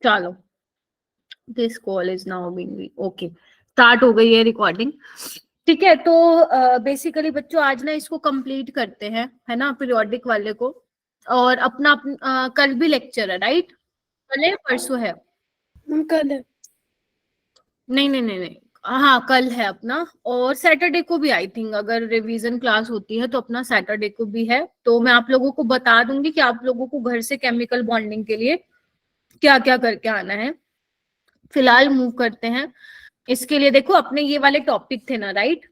चलो, this call is now being okay, start हो गई है रिकॉर्डिंग। ठीक है, तो बेसिकली बच्चों आज ना इसको कंप्लीट करते हैं, है ना, पीरियोडिक वाले को। और अपना कल भी लेक्चर है, राइट? कल है परसों है? कल है। नहीं नहीं नहीं नहीं, हाँ कल है अपना। और सैटरडे को भी आई थिंक, अगर रिवीजन क्लास होती है तो अपना सैटरडे को भी है। तो मैं आप लोगों को बता दूंगी कि आप लोगों को घर से केमिकल बॉन्डिंग के लिए क्या क्या करके आना है। फिलहाल मूव करते हैं। इसके लिए देखो, अपने ये वाले टॉपिक थे ना, राइट?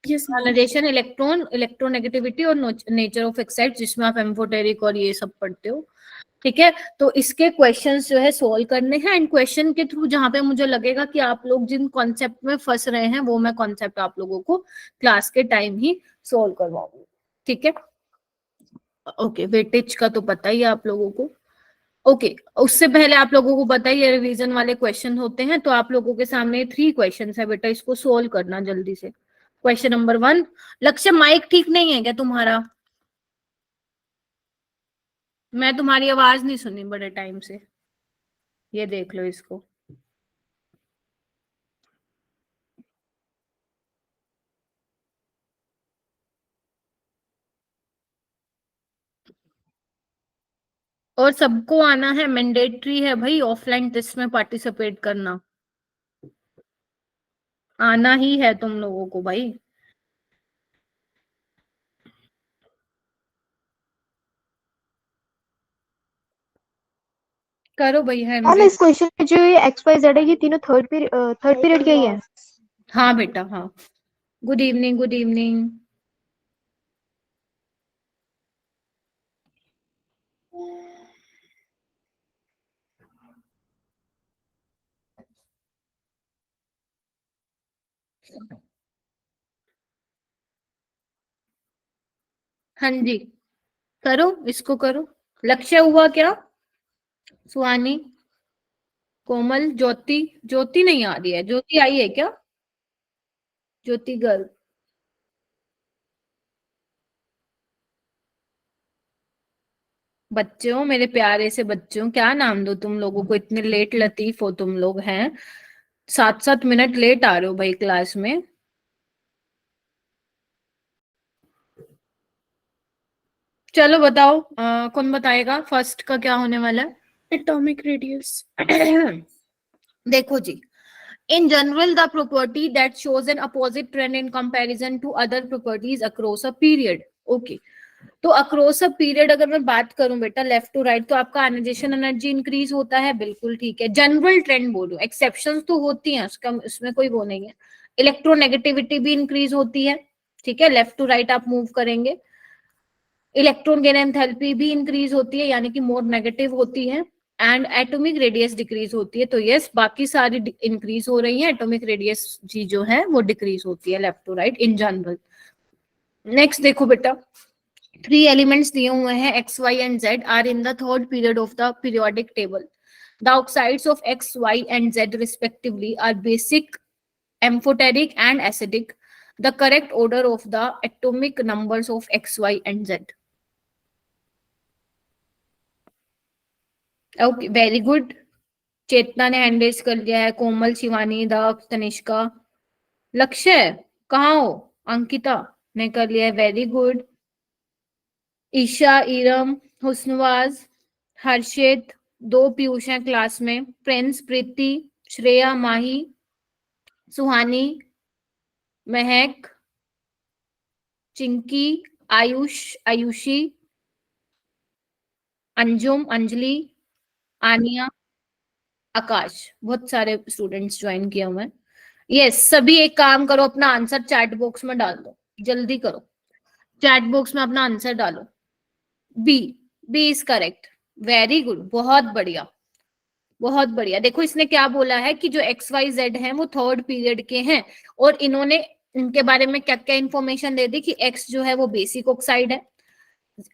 जनरेशन, इलेक्ट्रॉन, इलेक्ट्रोनेगेटिविटी और नेचर ऑफ एक्साइड, जिसमें आप एम्फोटेरिक और ये सब पढ़ते हो। ठीक है, तो इसके क्वेश्चंस जो है सोल्व करने हैं, एंड क्वेश्चन के थ्रू जहां पे मुझे लगेगा कि आप लोग जिन कॉन्सेप्ट में फंस रहे हैं वो मैं कॉन्सेप्ट आप लोगों को क्लास के टाइम ही सोल्व करवाऊंगी। ठीक है, ओके। वेटेज का तो पता ही है आप लोगों को। ओके, उससे पहले आप लोगों को पता ही है रिवीजन वाले क्वेश्चन होते हैं। तो आप लोगों के सामने 3 क्वेश्चन है बेटा, इसको सोल्व करना जल्दी से। Question number 1। लक्ष्य, माइक ठीक नहीं है क्या तुम्हारा? मैं तुम्हारी आवाज नहीं सुनी बड़े टाइम से, ये देख लो इसको। और सबको आना है, मैंडेटरी है भाई, ऑफलाइन टेस्ट में पार्टिसिपेट करना आना ही है तुम लोगों को भाई। करो भाई है। मैम इस क्वेश्चन में जो ये एक्स वाई जेड है, ये तीनों थर्ड पीरियड के ही है। हाँ बेटा, हाँ। Good evening, good evening. हाँ जी, करो इसको करो। लक्ष्य हुआ क्या? सुहानी, कोमल, ज्योति। ज्योति नहीं आ रही है, ज्योति आई है क्या? ज्योति गर्ल। बच्चों, मेरे प्यारे से बच्चों, क्या नाम दो तुम लोगों को? इतने लेट लतीफ हो तुम लोग हैं, 7-7 मिनट लेट आ रहे हो भाई क्लास में। चलो बताओ, कौन बताएगा फर्स्ट का क्या होने वाला है? Atomic radius. देखो जी, in general the property that shows an opposite trend in comparison to other properties across a period. okay, तो अक्रॉस अ पीरियड अगर मैं बात करूं बेटा लेफ्ट टू राइट, तो आपका आयनाइजेशन एनर्जी इंक्रीज होता है, बिल्कुल ठीक है। जनरल ट्रेंड बोल रही हूं, एक्सेप्शंस तो होती हैं उसका, उसमें कोई वो नहीं है। इलेक्ट्रोनेगेटिविटी भी इंक्रीज होती है, ठीक है, लेफ्ट टू राइट आप मूव करेंगे। इलेक्ट्रॉन गेन एंथैल्पी भी इंक्रीज होती है, यानी कि मोर नेगेटिव होती है। एंड एटॉमिक रेडियस डिक्रीज होती है। तो यस, बाकी सारी इंक्रीज हो रही है, एटॉमिक रेडियस जी जो है वो डिक्रीज होती है left to right in general. Next देखो बेटा, 3 एलिमेंट्स दिए हुए हैं, X Y and Z are in the third period of the periodic table. The oxides of X Y and Z respectively are basic, amphoteric and acidic. The correct order of the atomic numbers of X Y and Z. Okay, very good. Chetna ने hand raise कर लिया है, कोमल, शिवानी, दक्ष, तनिष्का। लक्ष्य कहाँ हो? अंकिता ने कर लिया है, वेरी गुड। ईशा, इरम, हुस्नवाज, हर्षित, 2 पीयूष हैं क्लास में, प्रिंस, प्रीति, श्रेया, माही, सुहानी, महक, चिंकी, आयुष, आयुषी, अंजुम, अंजलि, आनिया, आकाश। बहुत सारे स्टूडेंट्स ज्वाइन किए हुए हैं। यस, सभी एक काम करो, अपना आंसर चैट बॉक्स में डाल दो, जल्दी करो, चैट बॉक्स में अपना आंसर डालो। B, B is correct, very good, बहुत बढ़िया, बहुत बढ़िया। देखो इसने क्या बोला है कि जो एक्स वाई जेड है वो थर्ड पीरियड के हैं, और इन्होंने इनके बारे में क्या क्या इंफॉर्मेशन दे दी कि एक्स जो है वो बेसिक ऑक्साइड है,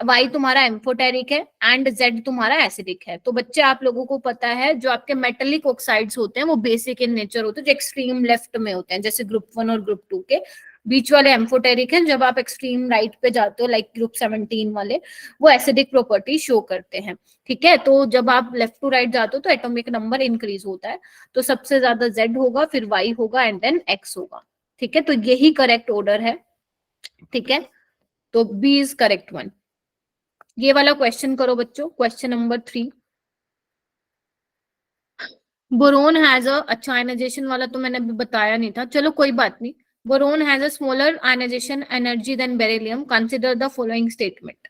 वाई तुम्हारा एम्फोटेरिक है, एंड जेड तुम्हारा एसिडिक है। तो बच्चे आप लोगों को पता है जो आपके मेटेलिक ऑक्साइड्स होते हैं वो बेसिक इन नेचर होते हैं, जो एक्सट्रीम लेफ्ट में होते हैं, जैसे ग्रुप 1 और ग्रुप 2 के। बीच वाले एम्फोटेरिक हैं, जब आप एक्सट्रीम राइट पे जाते हो लाइक ग्रुप 17 वाले, वो एसिडिक प्रॉपर्टी शो करते हैं। ठीक है, तो जब आप लेफ्ट टू राइट जाते हो तो एटॉमिक नंबर इंक्रीज होता है, तो सबसे ज्यादा Z होगा, फिर Y होगा एंड देन X होगा। ठीक है, तो यही करेक्ट ऑर्डर है। ठीक है, तो B इज करेक्ट वन। ये वाला क्वेश्चन करो बच्चों, क्वेश्चन नंबर 3। बोरोन हैज अ, अच्छा आयनाइजेशन वाला तो मैंने अभी बताया नहीं था, चलो कोई बात नहीं। Boron has a smaller ionization energy than beryllium, consider the following statement.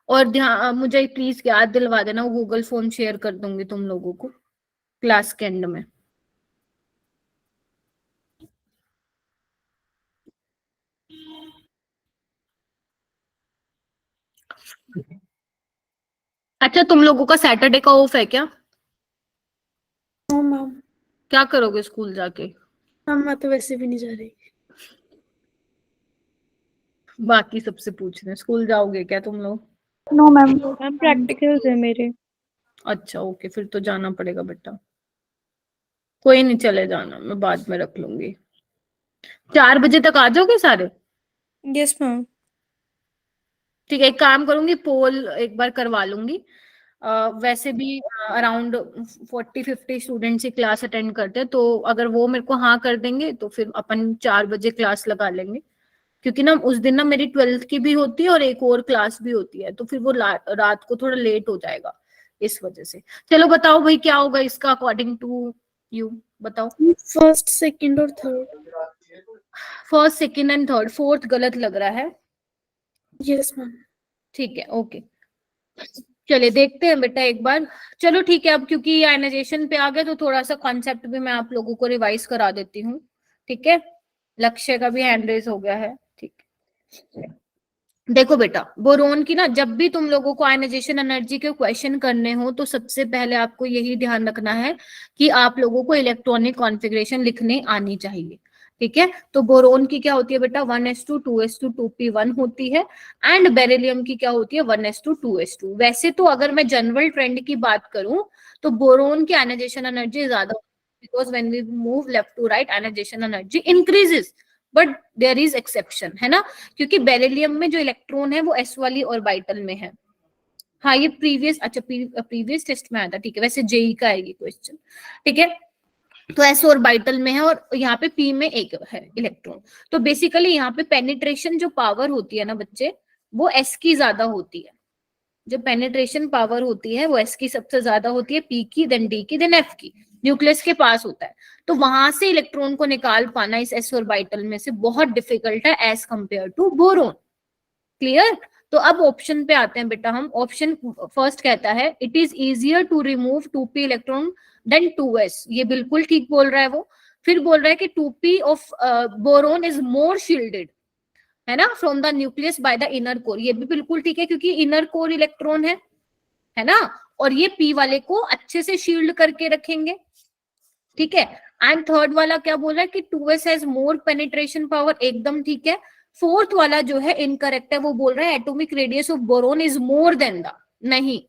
और ध्यान, मुझे प्लीज याद दिलवा देना, गूगल फॉर्म शेयर कर दूंगी तुम लोगों को क्लास के एंड में। अच्छा, तुम लोगों का सैटरडे का ऑफ है क्या? हाँ मैम। क्या करोगे स्कूल जाके? मैम मैं तो वैसे भी नहीं जा रही। बाकी सबसे पूछ रहे हैं, स्कूल जाओगे क्या तुम लोग? No ma'am. मैम प्रैक्टिकल्स है मेरे। अच्छा ओके, फिर तो जाना पड़ेगा बेटा। कोई नहीं, चले जाना, मैं बाद में रख लूंगी। 4 बजे तक आ जाओगे सारे? Yes ma'am. ठीक है, एक काम करूंगी, पोल एक बार करवा लूंगी। वैसे भी अराउंड 40-50 स्टूडेंट्स ही क्लास अटेंड करते हैं, तो अगर वो मेरे को हाँ कर देंगे तो फिर अपन 4 बजे क्लास लगा लेंगे, क्योंकि ना उस दिन ना मेरी 12th की भी होती है और एक और क्लास भी होती है, तो फिर वो रात को थोड़ा लेट हो जाएगा इस वजह से। चलो बताओ भाई, क्या होगा इसका अकॉर्डिंग टू यू, बताओ। फर्स्ट, सेकंड और third. First, second and third, fourth गलत लग रहा है। Yes ma'am. ठीक है ओके, चलिए देखते हैं बेटा एक बार। चलो ठीक है, अब क्योंकि आयनाइजेशन पे आ गए तो थोड़ा सा कॉन्सेप्ट भी मैं आप लोगों को रिवाइज करा देती हूँ। ठीक है, लक्ष्य का भी हैंड रेज हो गया है। ठीक है, देखो बेटा, बोरोन की ना जब भी तुम लोगों को आयनाइजेशन एनर्जी के क्वेश्चन करने हो तो सबसे पहले आपको यही ध्यान रखना है कि आप लोगों को इलेक्ट्रॉनिक कॉन्फ़िगरेशन लिखने आनी चाहिए। ठीक है, तो बोरोन की क्या होती है बेटा, 1s2 2s2 2p1 होती है, एंड बेरिलियम की क्या होती है, 1s2 2s2। वैसे तो अगर मैं जनरल ट्रेंड की बात करूं तो बोरोन की आयनाइजेशन एनर्जी ज्यादा, because when we move left to right ionization energy increases, but there is exception, है ना, क्योंकि बेरिलियम में जो इलेक्ट्रॉन है वो s वाली ऑर्बिटल में है। हाँ ये प्रीवियस, अच्छा प्रीवियस टेस्ट में आया था। ठीक है, वैसे जेई का है ये क्वेश्चन। ठीक है, तो s ऑर्बिटल में है और यहाँ पे p में एक है इलेक्ट्रॉन। तो बेसिकली यहाँ पे पेनिट्रेशन जो पावर होती है ना बच्चे, वो s की ज्यादा होती है। जो पेनिट्रेशन पावर होती है वो s की सबसे ज्यादा होती है, p की, देन d की, देन f की, न्यूक्लियस के पास होता है। तो वहां से इलेक्ट्रॉन को निकाल पाना इस s ऑर्बिटल में से बहुत डिफिकल्ट है as compare to boron. Clear? तो अब ऑप्शन पे आते हैं बेटा हम। ऑप्शन फर्स्ट कहता है it is easier to remove 2p electron than 2s, ये बिल्कुल ठीक बोल रहा है वो। फिर बोल रहा है कि 2p of boron is more shielded, है ना, from the nucleus by the inner core, ये भी बिल्कुल ठीक है क्योंकि इनर कोर इलेक्ट्रॉन है ना, और ये p वाले को अच्छे से शील्ड करके रखेंगे। ठीक है, एंड थर्ड वाला क्या बोल रहा है कि 2s has more penetration power, एकदम ठीक है। फोर्थ वाला जो है इनकरेक्ट है, वो बोल रहा है atomic radius of boron is more than the, नहीं।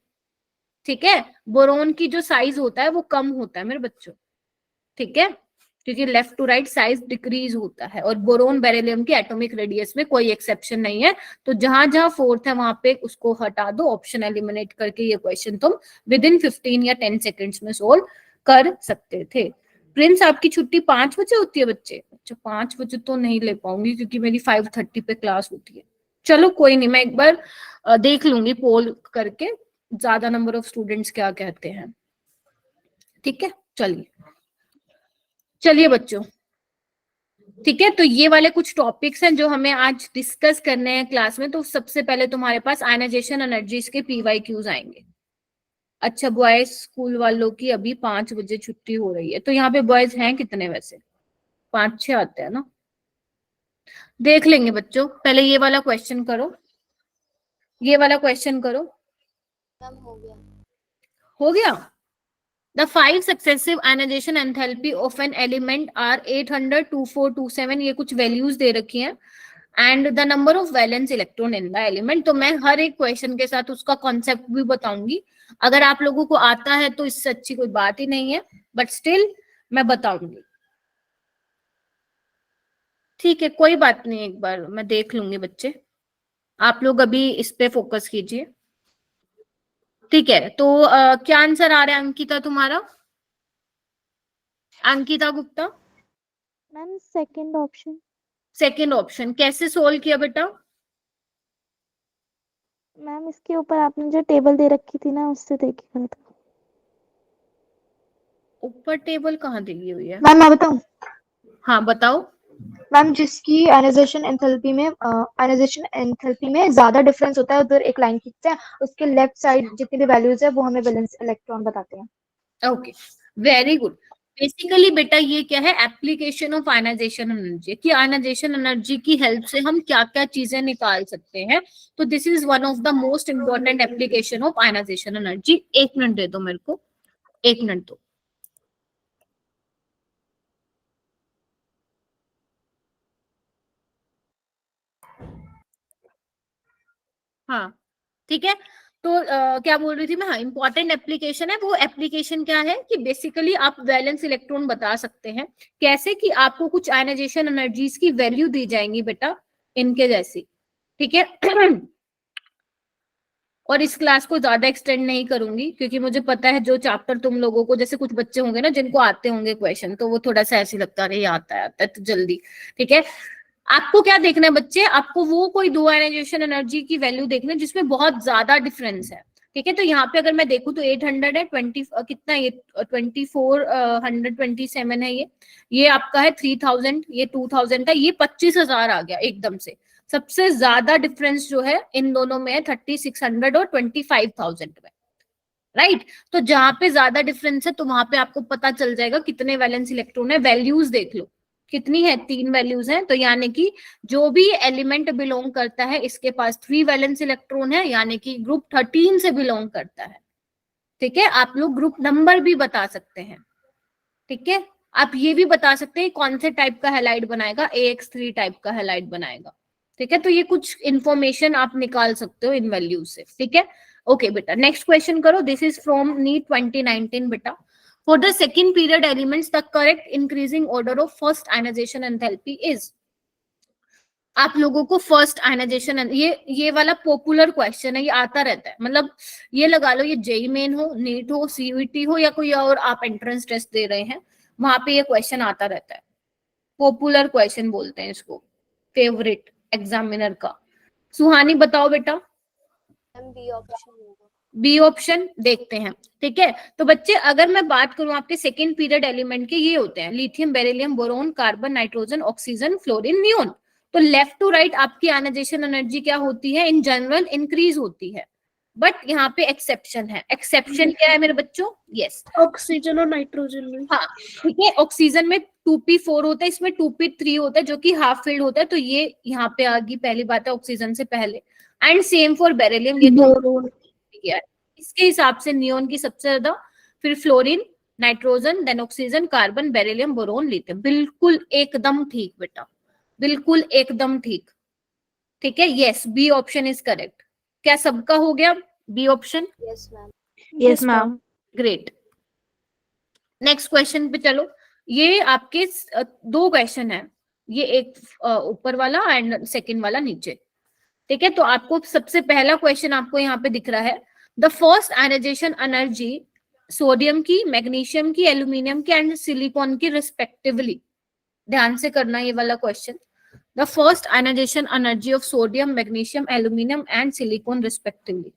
ठीक है, बोरोन की जो साइज होता है वो कम होता है मेरे बच्चों। ठीक है, क्योंकि left to right size decrease होता है, और बोरोन बेरिलियम की एटॉमिक रेडियस में कोई एक्सेप्शन नहीं है। तो जहां जहां फोर्थ है वहां पे उसको हटा दो, ऑप्शन एलिमिनेट करके ये क्वेश्चन तुम विद इन 15 या 10 सेकेंड्स में सोल्व कर सकते थे। प्रिंस आपकी छुट्टी 5 बजे होती है बच्चे? अच्छा 5 बजे तो नहीं ले पाऊंगी क्योंकि मेरी 5:30 पे क्लास होती है। चलो कोई नहीं, मैं एक बार देख लूंगी पोल करके ज्यादा नंबर ऑफ स्टूडेंट्स क्या कहते हैं। ठीक है, चलिए चलिए बच्चों। ठीक है, तो ये वाले कुछ टॉपिक्स हैं जो हमें आज डिस्कस करने हैं क्लास में। तो सबसे पहले तुम्हारे पास आयनाइजेशन एनर्जीज के PYQs आएंगे। अच्छा, बॉयज स्कूल वालों की अभी 5 बजे छुट्टी हो रही है, तो यहाँ पे बॉयज हैं कितने वैसे? 5-6 आते हैं ना, देख लेंगे बच्चों। पहले ये वाला क्वेश्चन करो, ये वाला क्वेश्चन करो। हो गया। The 5 successive ionization enthalpy of an element are 800, 2427, ये कुछ वैल्यूज दे रखी हैं, and the number of valence electron in the element. तो मैं हर एक क्वेश्चन के साथ उसका कॉन्सेप्ट भी बताऊंगी। अगर आप लोगों को आता है तो इससे अच्छी कोई बात ही नहीं है, बट स्टिल मैं बताऊंगी। ठीक है, कोई बात नहीं, एक बार मैं देख लूंगी बच्चे, आप लोग अभी इस पे फोकस कीजिए। ठीक है, तो क्या आंसर आ रहा है अंकिता तुम्हारा? Ankita Gupta, ma'am second option. Second option कैसे सोल्व किया बेटा? मैम इसके ऊपर आपने जो टेबल दे रखी थी ना, उससे देख के करा था। ऊपर टेबल कहाँ दी हुई है? मैम मैं बताऊं? हाँ बताओ। मैम जिसकी आयनाइजेशन एंथैल्पी में ज्यादा डिफरेंस होता है, उधर एक लाइन खींचते हैं, उसके लेफ्ट साइड जितनी भी वैल्यूज है वो हमें वैलेंस इलेक्ट्रॉन बताते हैं। Okay, very good. बेसिकली बेटा ये क्या है, एप्लीकेशन ऑफ आयनाइजेशन एनर्जी, कि आयनाइजेशन एनर्जी की हेल्प से हम क्या क्या चीजें निकाल सकते हैं। तो this is one of the most important application of ionization energy. एक मिनट दे दो मेरे को, एक मिनट दो। हाँ ठीक है, तो क्या बोल रही थी मैं? हाँ, इंपॉर्टेंट एप्लीकेशन है। वो एप्लीकेशन क्या है कि बेसिकली आप वैलेंस इलेक्ट्रॉन बता सकते हैं। कैसे? कि आपको कुछ आयनाइजेशन एनर्जीज की वैल्यू दी जाएंगी बेटा, इनके जैसी। ठीक है और इस क्लास को ज्यादा एक्सटेंड नहीं करूंगी, क्योंकि मुझे पता है जो चैप्टर तुम लोगों को, जैसे कुछ बच्चे होंगे ना जिनको आते होंगे क्वेश्चन, तो वो थोड़ा सा ऐसे लगता है, ये आता है तो जल्दी। ठीक है, आपको क्या देखना है बच्चे? आपको वो कोई दो आयनाइजेशन एनर्जी की वैल्यू देखना है जिसमें बहुत ज्यादा डिफरेंस है। ठीक है, तो यहाँ पे अगर मैं देखूं तो 800 है, 20 कितना ये 2427 है, ये आपका है 3000, ये 2000 है, ये 25,000 आ गया एकदम से। सबसे ज्यादा डिफरेंस जो है इन दोनों में है 3600 और 25,000 में। राइट, तो जहां पे ज्यादा डिफरेंस है तो वहां पे आपको पता चल जाएगा कितने वैलेंस इलेक्ट्रॉन है। वैल्यूज देख लो कितनी है, 3 वैल्यूज हैं, तो यानी कि जो भी एलिमेंट बिलोंग करता है इसके पास 3 वैलेंस इलेक्ट्रॉन है, यानी कि ग्रुप 13 से बिलोंग करता है। ठीक है, आप लोग ग्रुप नंबर भी बता सकते हैं। ठीक है, आप ये भी बता सकते हैं कौन से टाइप का हैलाइड बनाएगा, AX3 टाइप का हैलाइड बनाएगा। ठीक है, तो ये कुछ इंफॉर्मेशन आप निकाल सकते हो इन वैल्यूज से। ठीक है, ओके बेटा, नेक्स्ट क्वेश्चन करो। दिस इज फ्रॉम नीट 2019 बेटा। For the second period elements, the correct increasing order of first ionization enthalpy is। आप लोगों को फर्स्ट आयनाइजेशन, ये वाला पॉपुलर क्वेश्चन है, ये आता रहता है। मतलब ये लगा लो, ये जेई मेन हो, नीट हो, सीयूईटी हो, या कोई और आप एंट्रेंस टेस्ट दे रहे हैं, वहां पे ये क्वेश्चन आता रहता है। पॉपुलर क्वेश्चन बोलते हैं इसको, फेवरेट एग्जामिनर का। सुहानी बताओ बेटा। बी ऑप्शन होगा। बी ऑप्शन देखते हैं। ठीक है, तो बच्चे अगर मैं बात करूं आपके सेकेंड पीरियड एलिमेंट के, ये होते हैं lithium, beryllium, boron, carbon, nitrogen, oxygen, fluorine, neon. तो लेफ्ट टू राइट आपकी आयनाइजेशन एनर्जी क्या होती है? इन जनरल इंक्रीज होती है, बट यहाँ पे एक्सेप्शन है। एक्सेप्शन क्या है मेरे बच्चों? यस, ऑक्सीजन और नाइट्रोजन में। हाँ ठीक है, ऑक्सीजन में 2p4 होता है, इसमें 2p3 होता है जो कि हाफ फील्ड होता है, तो ये यहाँ पे आ गई पहली बात है ऑक्सीजन से पहले। एंड सेम फॉर बेरिलियम, ये तो बोरोन। किया है। इसके हिसाब से नियोन की सबसे ज्यादा, फिर fluorine, nitrogen, then oxygen, carbon, beryllium, boron, lithium. बिल्कुल एकदम ठीक बेटा, बिल्कुल एकदम ठीक। ठीक है, yes, B option is correct. क्या सबका हो गया B option? Yes ma'am. Yes ma'am. Great, next question पे चलो। ये आपके दो क्वेश्चन है, ये एक ऊपर वाला एंड सेकंड वाला नीचे। ठीक है, तो आपको सबसे पहला क्वेश्चन आपको यहाँ पे दिख रहा है, the first ionization energy sodium की, मैग्नीशियम की, एल्यूमिनियम की एंड सिलिकॉन की रिस्पेक्टिवली। ध्यान से करना ये वाला question. The first ionization energy of sodium, magnesium, aluminium and silicon respectively.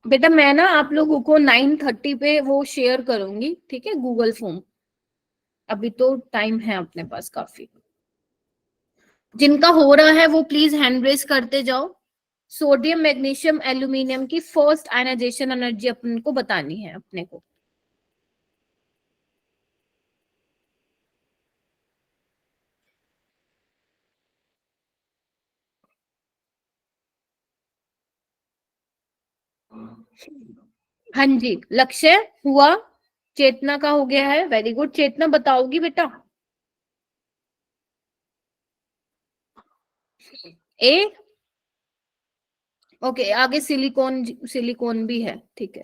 बेटा मैं ना आप लोगों को 9:30 पे वो शेयर करूंगी, ठीक है, गूगल फॉर्म। अभी तो टाइम है अपने पास काफी। जिनका हो रहा है वो प्लीज हैंड रेस करते जाओ। सोडियम, मैग्नीशियम, एल्यूमिनियम की फर्स्ट आयनाइजेशन एनर्जी अपन को बतानी है अपने को। हाँ जी, लक्ष्य हुआ, चेतना का हो गया है, वेरी गुड। चेतना बताओगी बेटा? ए, ओके, आगे सिलिकॉन, सिलिकॉन भी है, ठीक है।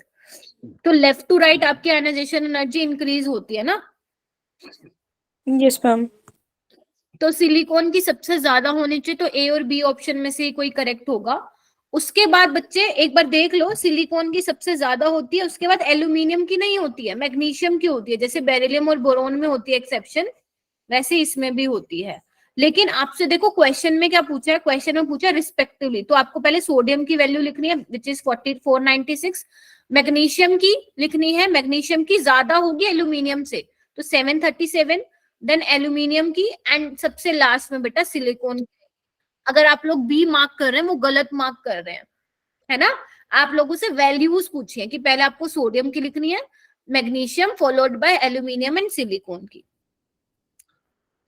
तो लेफ्ट टू राइट आपकी आयनाइजेशन एनर्जी इंक्रीज होती है ना। Yes ma'am. तो सिलिकॉन की सबसे ज्यादा होनी चाहिए, तो ए और बी ऑप्शन में से कोई करेक्ट होगा। उसके बाद बच्चे एक बार देख लो, सिलिकॉन की सबसे ज्यादा होती है, उसके बाद एल्यूमिनियम की नहीं होती है, मैग्नीशियम की होती है। जैसे बेरिलियम और बोरोन में होती है एक्सेप्शन, वैसे इसमें भी होती है। लेकिन आपसे देखो क्वेश्चन में क्या पूछा है, क्वेश्चन में पूछा रिस्पेक्टिवली, तो आपको पहले सोडियम की वैल्यू लिखनी है विच इज 496, मैग्नीशियम की लिखनी है, मैग्नीशियम की ज्यादा होगी एल्यूमिनियम से, तो 737, देन एल्यूमिनियम की, एंड सबसे लास्ट में बेटा सिलिकॉन। अगर आप लोग बी मार्क कर रहे हैं वो गलत मार्क कर रहे हैं, है ना। आप लोगों से वैल्यूज पूछिए कि पहले आपको सोडियम की लिखनी है, magnesium followed by aluminium and silicon की,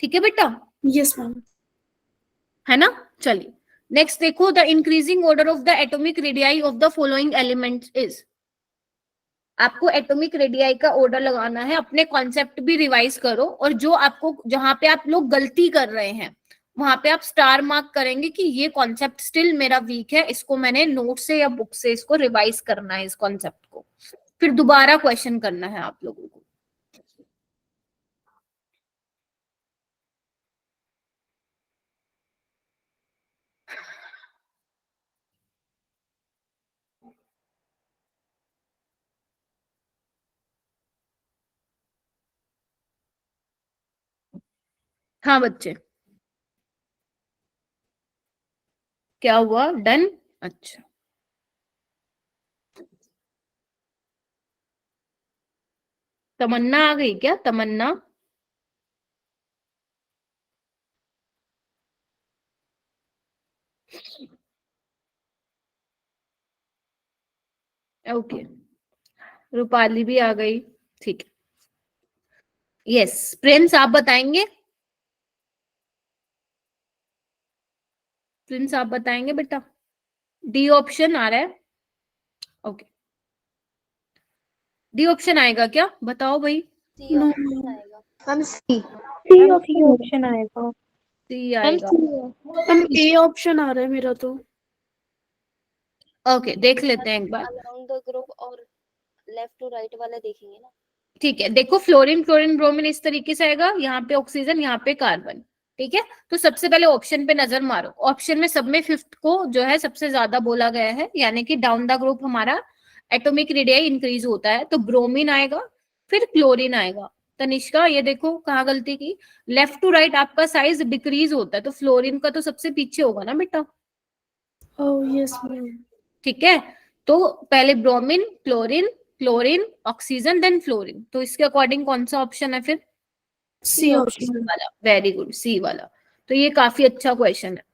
ठीक है बेटा, यस मैम। है ना। चलिए नेक्स्ट देखो, the increasing order of the atomic radii of the following elements is. आपको एटॉमिक रेडियाई का ऑर्डर लगाना है, अपने कॉन्सेप्ट भी रिवाइज करो, और जो आपको जहां पे आप लोग गलती कर रहे हैं वहां पे आप स्टार मार्क करेंगे कि ये कॉन्सेप्ट स्टिल मेरा वीक है, इसको मैंने नोट से या बुक से इसको रिवाइज करना है, इस कॉन्सेप्ट को फिर दोबारा क्वेश्चन करना है आप लोगों को। हाँ बच्चे, क्या हुआ, डन, अच्छा। तमन्ना आ गई क्या, तमन्ना। ओके, रूपाली भी आ गई, ठीक है। यस, प्रिंस आप बताएंगे, प्रिंस आप बताएंगे बेटा। डी ऑप्शन आ रहा है, ओके, डी ऑप्शन आएगा क्या, बताओ भाई। No ma'am. Ma'am C. C option आएगा। सी मैम आएगा, सी। मैम ए ऑप्शन आ रहा है मेरा तो। ओके देख लेते हैं एक बार। अराउंड द ग्रुप और लेफ्ट टू राइट वाला देखेंगे ना। ठीक है, देखो फ्लोरीन, फ्लोरीन ब्रोमीन इस तरीके से आएगा, यहाँ पे ऑक्सीजन, यहाँ पे कार्बन, ठीक है। तो सबसे पहले ऑप्शन पे नजर मारो, ऑप्शन में सब में फिफ्थ को जो है सबसे ज्यादा बोला गया है, यानी कि डाउन द ग्रुप हमारा एटॉमिक रेडियाई इंक्रीज होता है, तो ब्रोमीन आएगा, फिर क्लोरीन आएगा। तनिष्का ये देखो कहाँ गलती की, लेफ्ट टू राइट आपका साइज डिक्रीज होता है, तो फ्लोरीन का तो सबसे पीछे होगा ना बेटा, ओह यस मैम। ठीक है। तो पहले bromine, chlorine, chlorine, oxygen, then fluorine, तो इसके अकॉर्डिंग कौन सा ऑप्शन है फिर, सी ऑप्शन। वाला, वेरी गुड, सी वाला। तो ये काफी अच्छा क्वेश्चन है,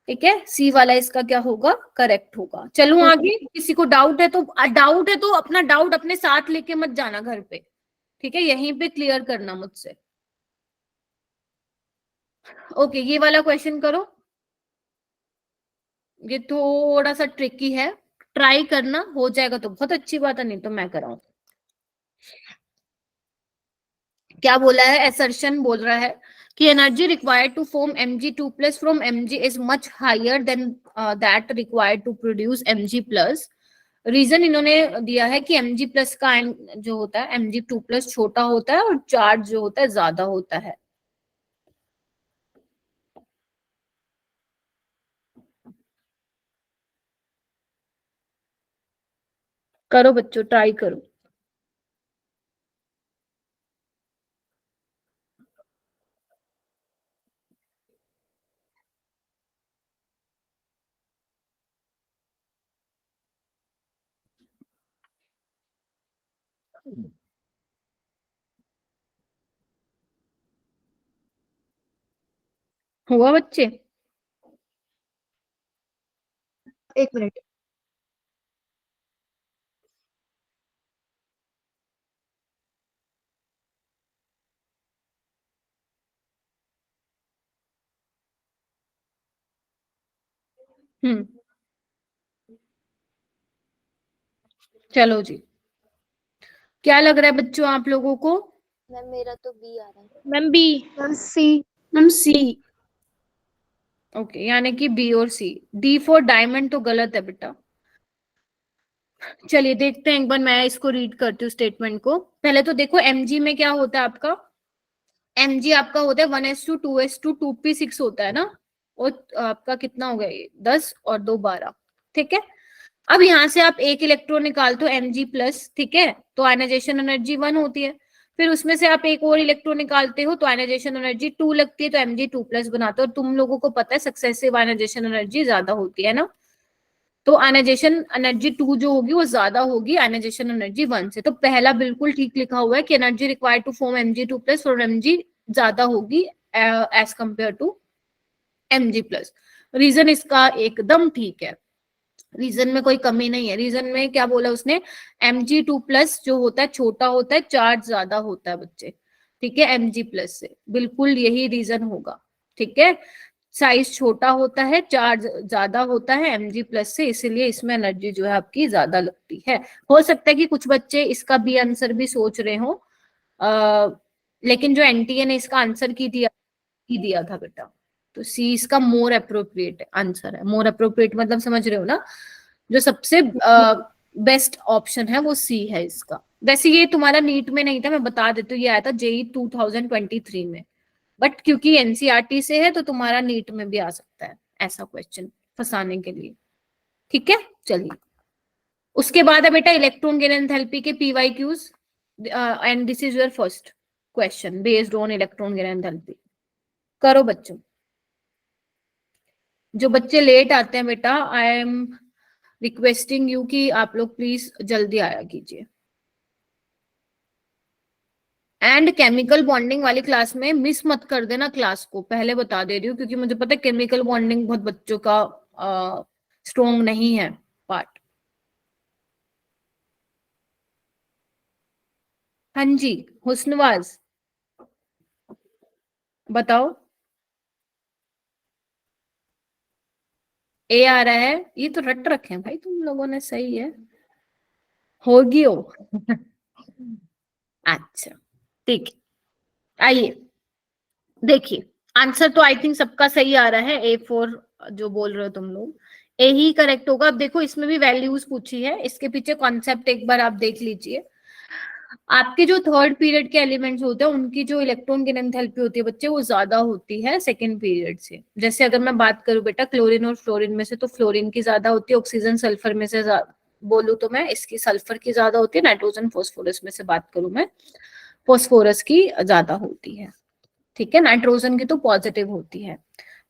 ठीक है, सी वाला इसका क्या होगा, करेक्ट होगा। चलो आगे, किसी को डाउट है तो, डाउट है तो अपना डाउट अपने साथ लेके मत जाना घर पे, ठीक है, यहीं पे क्लियर करना मुझसे। ओके, ये वाला क्वेश्चन करो, ये थोड़ा सा ट्रिकी है, ट्राई करना, हो जाएगा तो बहुत अच्छी बात है, नहीं तो मैं कराऊं। क्या बोला है, एसर्शन बोल रहा है कि energy required to form Mg2+ from Mg is much higher than that required to produce Mg+। Reason इन्होंने दिया है कि Mg+ का जो होता है Mg2+ छोटा होता है और चार्ज जो होता है ज्यादा होता है। करो बच्चों, ट्राई करो। हुआ बच्चे, एक मिनट। हम्म, चलो जी, क्या लग रहा है बच्चों आप लोगों को। मैम मेरा तो बी आ रहा है। Ma'am B. Ma'am C. Ma'am C. Okay, यानी कि बी और सी। डी फॉर डायमंड तो गलत है बेटा। चलिए देखते हैं एक बार, मैं इसको रीड करती हूँ स्टेटमेंट को। पहले तो देखो एमजी में क्या होता है आपका, एमजी आपका होता है 1:2 2:2 2p6 होता है ना, और आपका कितना हो गया ये 10 और 2 12, ठीक है। अब यहाँ से आप एक इलेक्ट्रॉन निकालते हो एमजी प्लस, ठीक है, तो आयनाइजेशन एनर्जी 1 होती है। फिर उसमें से आप एक और इलेक्ट्रॉन निकालते हो तो आयनाइजेशन एनर्जी 2 लगती है, तो एमजी 2 प्लस बनाते हो। और तुम लोगों को पता है सक्सेसिव आयनाइजेशन एनर्जी ज्यादा होती है ना, तो आयनाइजेशन एनर्जी 2 जो होगी वो ज्यादा होगी आयनाइजेशन एनर्जी 1 से। तो पहला बिल्कुल ठीक लिखा हुआ है कि energy required to form Mg2 plus और Mg ज्यादा होगी as compare to Mg plus. Reason इसका एकदम ठीक है, रीजन में कोई कमी नहीं है। रीजन में क्या बोला उसने, Mg2 प्लस जो होता है छोटा होता है, चार्ज ज्यादा होता है बच्चे, ठीक है, Mg प्लस से, बिल्कुल यही रीजन होगा, ठीक है। साइज छोटा होता है, चार्ज ज्यादा होता है Mg प्लस से, इसीलिए इसमें एनर्जी जो है आपकी ज्यादा लगती है। हो सकता है कि कुछ बच्चे इसका बी आंसर भी सोच रहे हो, लेकिन जो एनटीए ने इसका आंसर की दिया था बेटा, तो सी इसका मोर अप्रोप्रिएट आंसर है। मोर अप्रोप्रिएट मतलब समझ रहे हो ना, जो सबसे बेस्ट ऑप्शन है वो सी है इसका। वैसे ये तुम्हारा नीट में नहीं था, मैं बता देती हूँ, ये आया था जेई 2023 में, बट क्योंकि एनसीईआरटी से है तो तुम्हारा नीट में भी आ सकता है ऐसा क्वेश्चन फंसाने के लिए, ठीक है। चलिए उसके बाद है बेटा इलेक्ट्रॉन गेन एंथैल्पी के PYQs, and this is your first question based on electron gain enthalpy. करो बच्चों, जो बच्चे लेट आते हैं बेटा, आई एम रिक्वेस्टिंग यू कि आप लोग प्लीज जल्दी आया कीजिए। एंड केमिकल बॉन्डिंग वाली क्लास में मिस मत कर देना क्लास को, पहले बता दे रही हूँ, क्योंकि मुझे पता है केमिकल बॉन्डिंग बहुत बच्चों का स्ट्रोंग नहीं है पार्ट। हाँ जी हुस्नवाज बताओ। ए आ रहा है, ये तो रट रखे हैं भाई तुम लोगों ने, सही है, होगी हो। अच्छा ठीक है, आइए देखिए, आंसर तो आई थिंक सबका सही आ रहा है, A4 जो बोल रहे हो तुम लोग, ए ही करेक्ट होगा। अब देखो इसमें भी वैल्यूज पूछी है, इसके पीछे कॉन्सेप्ट एक बार आप देख लीजिए। आपके जो थर्ड पीरियड के एलिमेंट्स होते हैं उनकी जो इलेक्ट्रॉन गेन एंथैल्पी होती है बच्चे, वो ज्यादा होती है सेकंड पीरियड से। जैसे अगर मैं बात करूं बेटा क्लोरीन और फ्लोरीन में से, तो फ्लोरीन की ज्यादा होती है, ऑक्सीजन सल्फर में से बोलूं तो मैं इसकी सल्फर की ज्यादा होती है, नाइट्रोजन फॉस्फोरस में से बात करूं मैं, फॉस्फोरस की ज्यादा होती है, ठीक है, नाइट्रोजन की तो पॉजिटिव होती है,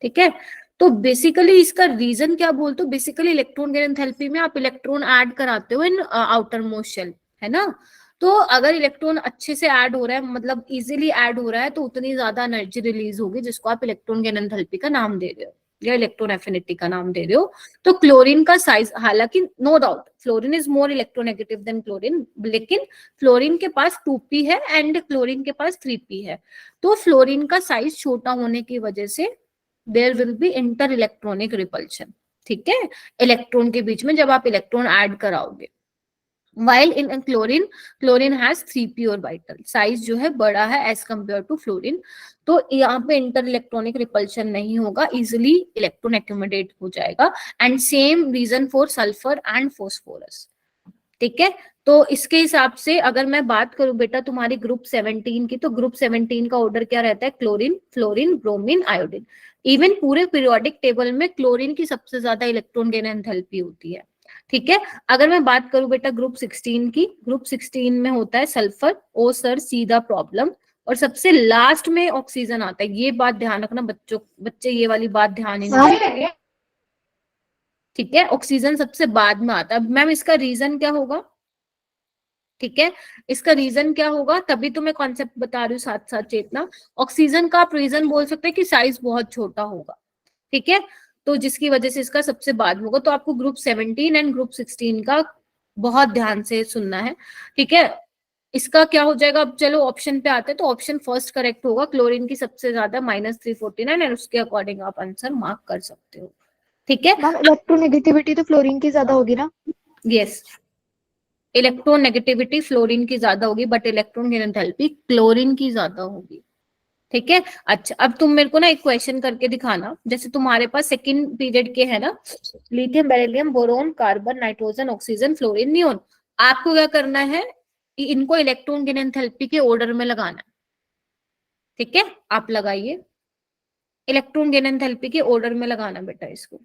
ठीक है। तो बेसिकली इसका रीजन क्या बोलते हो, बेसिकली इलेक्ट्रॉन गेन एंथैल्पी में आप इलेक्ट्रॉन ऐड कराते हो इन आउटर मोस्ट शेल, है ना। तो अगर इलेक्ट्रॉन अच्छे से ऐड हो रहा है, मतलब इजीली ऐड हो रहा है, तो उतनी ज्यादा एनर्जी रिलीज होगी, जिसको आप इलेक्ट्रॉन गेन एंथैल्पी का नाम दे रहे हो या इलेक्ट्रॉन एफिनिटी का नाम दे रहे हो। तो क्लोरीन का साइज, हालांकि no doubt fluorine is more electronegative than chlorine, लेकिन फ्लोरीन के पास 2p है एंड क्लोरीन के पास 3p है, तो फ्लोरीन का साइज छोटा होने की वजह से there will be inter electronic repulsion, ठीक है, इलेक्ट्रॉन के बीच में जब आप इलेक्ट्रॉन ऐड कराओगे। While in chlorine, chlorine has 3p orbital, size जो है बड़ा है एज कंपेयर टू फ्लोरीन, तो यहाँ पे इंटर इलेक्ट्रॉनिक रिपल्शन नहीं होगा, इजिली इलेक्ट्रॉन एक्यूमुलेट हो जाएगा। And same reason for sulphur and phosphorus, ठीक है। तो इसके हिसाब से अगर मैं बात करूं बेटा तुम्हारी ग्रुप 17 की, तो ग्रुप 17 का ऑर्डर क्या रहता है, chlorine, fluorine, bromine, iodine. Even पूरे पीरियोडिक टेबल में क्लोरीन की सबसे ज्यादा इलेक्ट्रॉन गेन एंथैल्पी होती है, ठीक है। अगर मैं बात करूं बेटा ग्रुप 16 की, ग्रुप 16 में होता है सल्फर, ओ सर सीधा प्रॉब्लम, और सबसे लास्ट में ऑक्सीजन आता है। ये बात ध्यान रखना बच्चों, बच्चे ये वाली बात ध्यान ही नहीं, ठीक है, ऑक्सीजन सबसे बाद में आता है। मैम इसका रीजन क्या होगा, ठीक है, इसका रीजन क्या होगा, तभी तो मैं कॉन्सेप्ट बता रही हूँ साथ साथ चेतना। ऑक्सीजन का आप रीजन बोल सकते हैं कि साइज बहुत छोटा होगा, ठीक है, तो जिसकी वजह से इसका सबसे बाद में होगा। तो आपको ग्रुप 17 एंड ग्रुप 16 का बहुत ध्यान से सुनना है, ठीक है। इसका क्या हो जाएगा, अब चलो ऑप्शन पे आते हैं, तो ऑप्शन फर्स्ट करेक्ट होगा, क्लोरीन की सबसे ज्यादा -349, एंड उसके अकॉर्डिंग आप आंसर मार्क कर सकते हो, ठीक है। मैम इलेक्ट्रोनेगेटिविटी तो फ्लोरीन की ज्यादा होगी ना? यस, इलेक्ट्रोनेगेटिविटी फ्लोरीन की ज्यादा होगी, but electron gain enthalpy chlorine की ज्यादा होगी, ठीक है। अच्छा, अब तुम मेरे को ना एक क्वेश्चन करके दिखाना, जैसे तुम्हारे पास सेकंड पीरियड के है ना, lithium, beryllium, boron, carbon, nitrogen, oxygen, fluorine, neon. आपको क्या करना है, इनको इलेक्ट्रॉन गिन एंथैल्पी के ऑर्डर में लगाना है। ठीक है, आप लगाइए, इलेक्ट्रॉन गिन एंथैल्पी के ऑर्डर में लगाना बेटा इसको,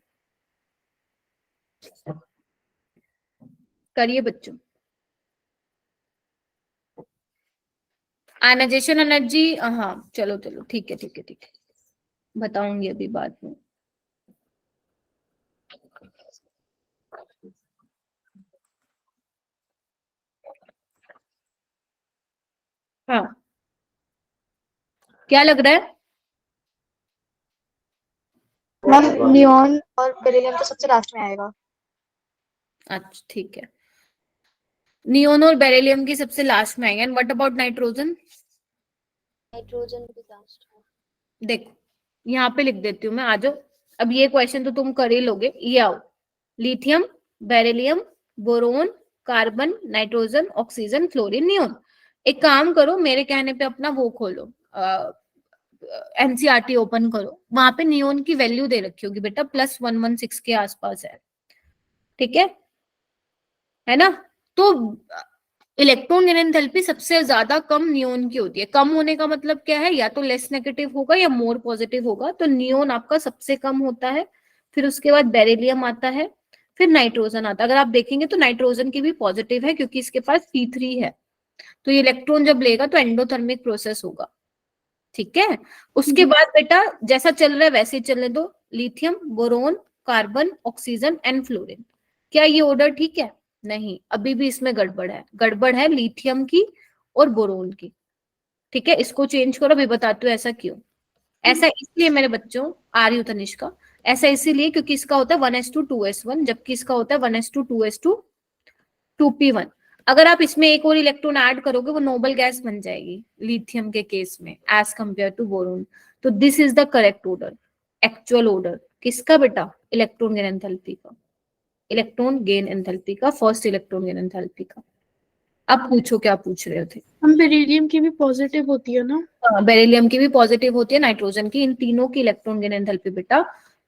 करिए बच्चों। आयनाइजेशन एनर्जी, हाँ चलो चलो ठीक है ठीक है ठीक है, बताऊंगी अभी बाद में। हाँ, क्या लग रहा है? मैम नियॉन और बेरिलियम तो सबसे लास्ट में आएगा। अच्छा ठीक है, नियोन और बेरिलियम की सबसे लास्ट में आएंगे। And what about nitrogen? Nitrogen भी लास्ट है। देखो यहाँ पे लिख देती हूँ मैं, आ जाओ। अब ये क्वेश्चन तो तुम कर ही लोगे, ये आओ, lithium, beryllium, boron, carbon, nitrogen, oxygen, fluorine, neon. एक काम करो, मेरे कहने पे अपना वो खोलो, एनसीईआरटी ओपन करो, वहां पे नियोन की वैल्यू दे रखी होगी बेटा, +116 के आसपास है। ठीक है ना? तो इलेक्ट्रॉन गिन एंथैल्पी सबसे ज्यादा कम नियोन की होती है। कम होने का मतलब क्या है, या तो लेस नेगेटिव होगा या मोर पॉजिटिव होगा। तो नियोन आपका सबसे कम होता है, फिर उसके बाद बेरिलियम आता है, फिर नाइट्रोजन आता है। अगर आप देखेंगे तो नाइट्रोजन की भी पॉजिटिव है, क्योंकि इसके पास C3 है। तो ये इलेक्ट्रॉन जब लेगा तो एंडोथर्मिक प्रोसेस होगा। ठीक है, उसके बाद बेटा जैसा चल रहा है वैसे ही चलने दो, lithium, boron, carbon, oxygen and fluorine. क्या ये ऑर्डर ठीक है? नहीं, अभी भी इसमें गड़बड़ है, गड़बड़ है लिथियम की और बोरोन की। ठीक है, इसको चेंज करो, अभी बताती हूँ ऐसा क्यों। ऐसा इसलिए मेरे बच्चों, आ रही हूँ तनिष्का, ऐसा इसीलिए क्योंकि इसका होता है 1s2 2s1, जबकि इसका होता है 1s2 2s2 2p1। अगर आप इसमें एक और इलेक्ट्रॉन ऐड करोगे वो नोबल गैस बन जाएगी लिथियम के केस में, एज कंपेयर टू बोरोन। तो this is the correct order, actual order किसका बेटा? इलेक्ट्रॉन गेन एंथैल्पी का, इलेक्ट्रॉन गेन एंथैल्पी का, फर्स्ट इलेक्ट्रॉन गेन एंथैल्पी का। अब पूछो क्या पूछ रहे थे? हम बेरिलियम की भी पॉजिटिव होती है ना? बेरिलियम की भी पॉजिटिव होती है, नाइट्रोजन की, इन तीनों की इलेक्ट्रॉन गेन एंथैल्पी बेटा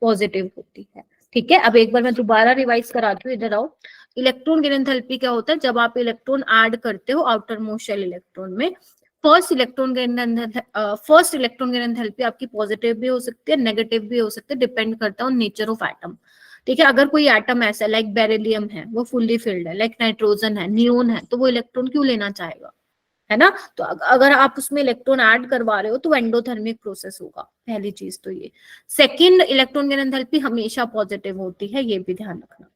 पॉजिटिव होती है। ठीक है, अब एक बार मैं दोबारा रिवाइज कराती हूँ, इधर आओ। इलेक्ट्रॉन गेन एंथैल्पी क्या होता है? जब आप इलेक्ट्रॉन ऐड करते हो आउटर मोस्ट शेल इलेक्ट्रॉन में, फर्स्ट इलेक्ट्रॉन गेन एंथैल्पी आपकी पॉजिटिव भी हो सकती है, नेगेटिव भी हो सकती है, डिपेंड करता है नेचर ऑफ एटम। ठीक है, अगर कोई एटम ऐसा लाइक बेरिलियम है वो फुल्ली फिल्ड है, लाइक नाइट्रोजन है, नियोन है, तो वो इलेक्ट्रॉन क्यों लेना चाहेगा? है ना? तो अगर आप उसमें इलेक्ट्रॉन ऐड करवा रहे हो तो एंडोथर्मिक प्रोसेस होगा, पहली चीज तो ये। सेकंड, इलेक्ट्रॉन गेन एंथैल्पी हमेशा पॉजिटिव होती है, ये भी ध्यान रखना।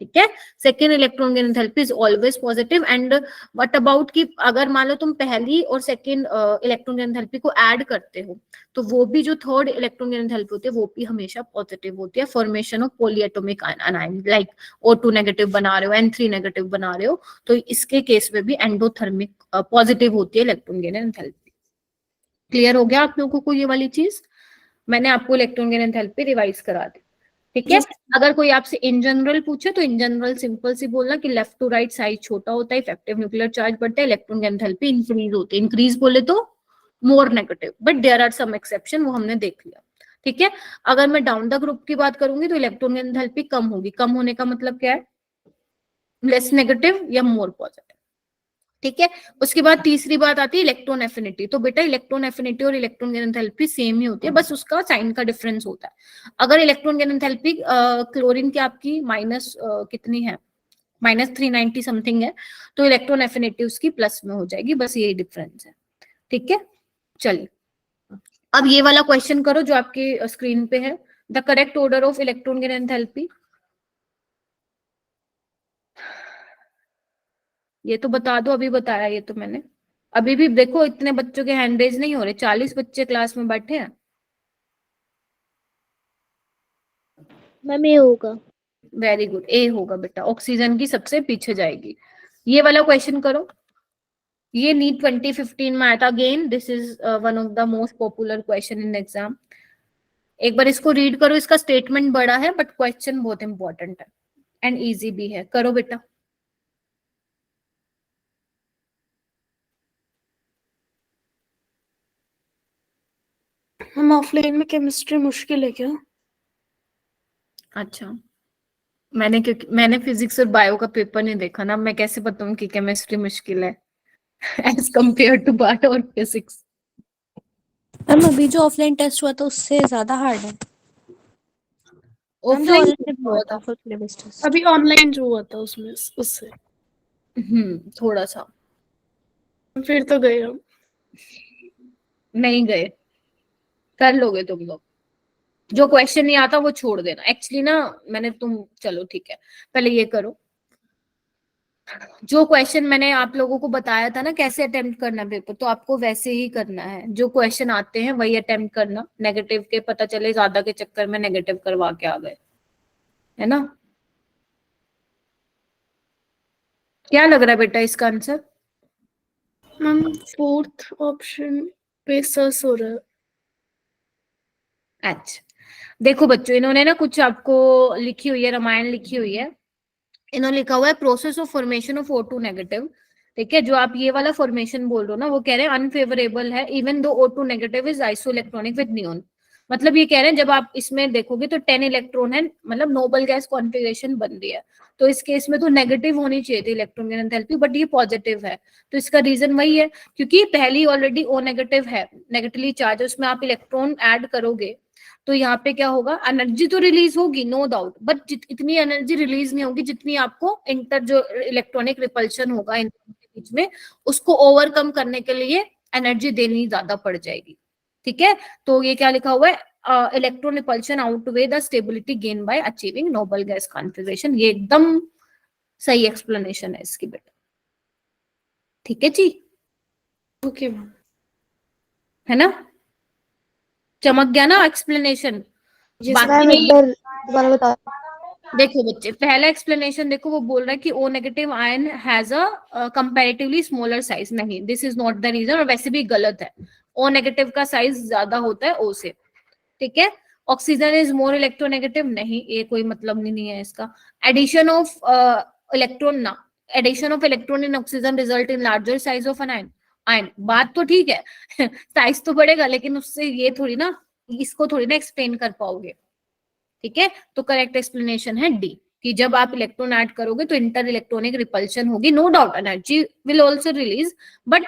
ठीक है, second electron gain enthalpy is always positive. And what about कि अगर मान लो तुम पहली और सेकेंड इलेक्ट्रॉन गेन एंथैल्पी को ऐड करते हो, तो वो भी जो थर्ड इलेक्ट्रॉन गेन एंथैल्पी होती है वो भी हमेशा पॉजिटिव होती है, formation of polyatomic ion, like O2 negative बना रहे हो, N3 नेगेटिव बना रहे हो, तो इसके केस में भी एंडोथर्मिक पॉजिटिव होती है इलेक्ट्रॉन गेन एंथैल्पी। क्लियर हो गया आप लोगों को ये वाली चीज? मैंने आपको इलेक्ट्रॉन गेन एंथैल्पी रिवाइज करा दी। ठीक है, अगर कोई आपसे इन जनरल पूछे तो इन जनरल सिंपल सी बोलना कि लेफ्ट टू राइट साइज छोटा होता है, इफेक्टिव न्यूक्लियर चार्ज बढ़ता है, इलेक्ट्रॉन गेन एंथैल्पी इंक्रीज होती है। इंक्रीज बोले तो more negative, but there are some exception, वो हमने देख लिया। ठीक है, अगर मैं डाउन द ग्रुप की बात करूंगी तो इलेक्ट्रॉन गेन एंथैल्पी कम होगी। कम होने का मतलब क्या है? लेस नेगेटिव या मोर पॉजिटिव। ठीक है, उसके बाद तीसरी बात आती है इलेक्ट्रॉन एफिनिटी। तो बेटा इलेक्ट्रॉन एफिनिटी और इलेक्ट्रॉन गेन एंथैल्पी सेम ही होती है, बस उसका साइन का डिफरेंस होता है। अगर इलेक्ट्रॉन गेन एंथैल्पी क्लोरीन की आपकी माइनस कितनी है, -390 समथिंग है, तो इलेक्ट्रॉन एफिनिटी उसकी प्लस में हो जाएगी, बस यही डिफरेंस है। ठीक है, चलिए अब ये वाला क्वेश्चन करो जो आपकी स्क्रीन पे है, the correct order of electron gain enthalpy. ये तो बता दो, अभी बताया ये तो मैंने। अभी भी देखो इतने बच्चों के हैंड रेज नहीं हो रहे, 40 बच्चे क्लास में बैठे हैं। मैम ये होगा। वेरी गुड, ए होगा बेटा, ऑक्सीजन की सबसे पीछे जाएगी। ये वाला क्वेश्चन करो, ये नीट 2015 में आया था। Again this is one of the most popular question in exam. एक बार इसको रीड करो, इसका स्टेटमेंट बड़ा है बट क्वेश्चन बहुत इंपॉर्टेंट है एंड इजी भी है। करो बेटा। ऑफलाइन में केमिस्ट्री मुश्किल है क्या? अच्छा, मैंने फिजिक्स और बायो का पेपर नहीं देखा ना, मैं कैसे बताऊं कि केमिस्ट्री मुश्किल है एज कंपेयर टू बायो और फिजिक्स। मैम अभी जो ऑफलाइन टेस्ट हुआ था उससे ज्यादा हार्ड है। मैम जो ऑफलाइन ऑनलाइन हुआ था फुल सिलेबस टेस्ट। अभी ऑनलाइन जो हुआ था उसमें उससे थोड़ा सा। फिर तो गए हम। नहीं गए, कर लोगे तुम लोग। जो क्वेश्चन नहीं आता वो छोड़ देना। एक्चुअली ना चलो ठीक है, पहले ये करो। जो क्वेश्चन मैंने आप लोगों को बताया था ना कैसे अटेम्प्ट करना पेपर, तो आपको वैसे ही करना है। जो क्वेश्चन आते हैं वही अटेम्प्ट करना। नेगेटिव के पता चले ज्यादा के चक्कर में नेगेटिव करवा के आ गए, है ना। क्या लग रहा है बेटा इसका आंसर? मैम फोर्थ ऑप्शन पे सर्च हो रहा है। अच्छा, देखो बच्चों, इन्होंने ना कुछ आपको लिखी हुई है, रामायण लिखी हुई है। इन्होंने लिखा हुआ है process of formation of O2 negative. ठीक है, जो आप ये वाला फॉर्मेशन बोल रहे हो ना, वो कह रहे हैं अनफेवरेबल है even though O2 negative is isoelectronic with neon. मतलब ये कह रहे हैं जब आप इसमें देखोगे तो 10 इलेक्ट्रॉन है, मतलब नोबल गैस कॉन्फ़िगरेशन बन रही है। तो इस केस में तो नेगेटिव होनी चाहिए थी इलेक्ट्रॉन की एंथैल्पी, बट ये पॉजिटिव है। तो इसका रीजन वही है क्योंकि पहली ऑलरेडी O नेगेटिव है, नेगेटिवली चार्ज, उसमें आप इलेक्ट्रॉन ऐड करोगे तो यहाँ पे क्या होगा, एनर्जी तो रिलीज होगी नो डाउट, बट इतनी एनर्जी रिलीज नहीं होगी जितनी आपको इंटर जो इलेक्ट्रॉनिक रिपल्शन होगा इन के बीच में, उसको ओवरकम करने के लिए एनर्जी देनी ज्यादा पड़ जाएगी। ठीक है, तो ये क्या लिखा हुआ है, electron repulsion outweigh the stability gain by achieving noble gas configuration. ये एकदम सही एक्सप्लेनेशन है इसकी बेटा। ठीक है जी, ओके मैम। है ना, चमक गया ना एक्सप्लेनेशन। Yes, मैम एक बार दोबारा बता। देखो बच्चे, पहला एक्सप्लेनेशन देखो, वो बोल रहा है कि O negative ion has a comparatively smaller size. नहीं, this is not the reason, और वैसे भी गलत है। O नेगेटिव का साइज ज्यादा होता है O से। ठीक है, ऑक्सीजन इज मोर इलेक्ट्रोनेगेटिव। नहीं, ये कोई मतलब नहीं है इसका। एडिशन ऑफ इलेक्ट्रॉन ना, addition of electron in oxygen result in larger size of an ion. Ion बात तो ठीक है साइज तो बढ़ेगा, लेकिन उससे ये थोड़ी ना, इसको थोड़ी ना एक्सप्लेन कर पाओगे। ठीक है, तो करेक्ट एक्सप्लेनेशन है डी, कि जब आप इलेक्ट्रॉन ऐड करोगे तो इंटर इलेक्ट्रॉनिक रिपल्शन होगी। No doubt energy will also release, but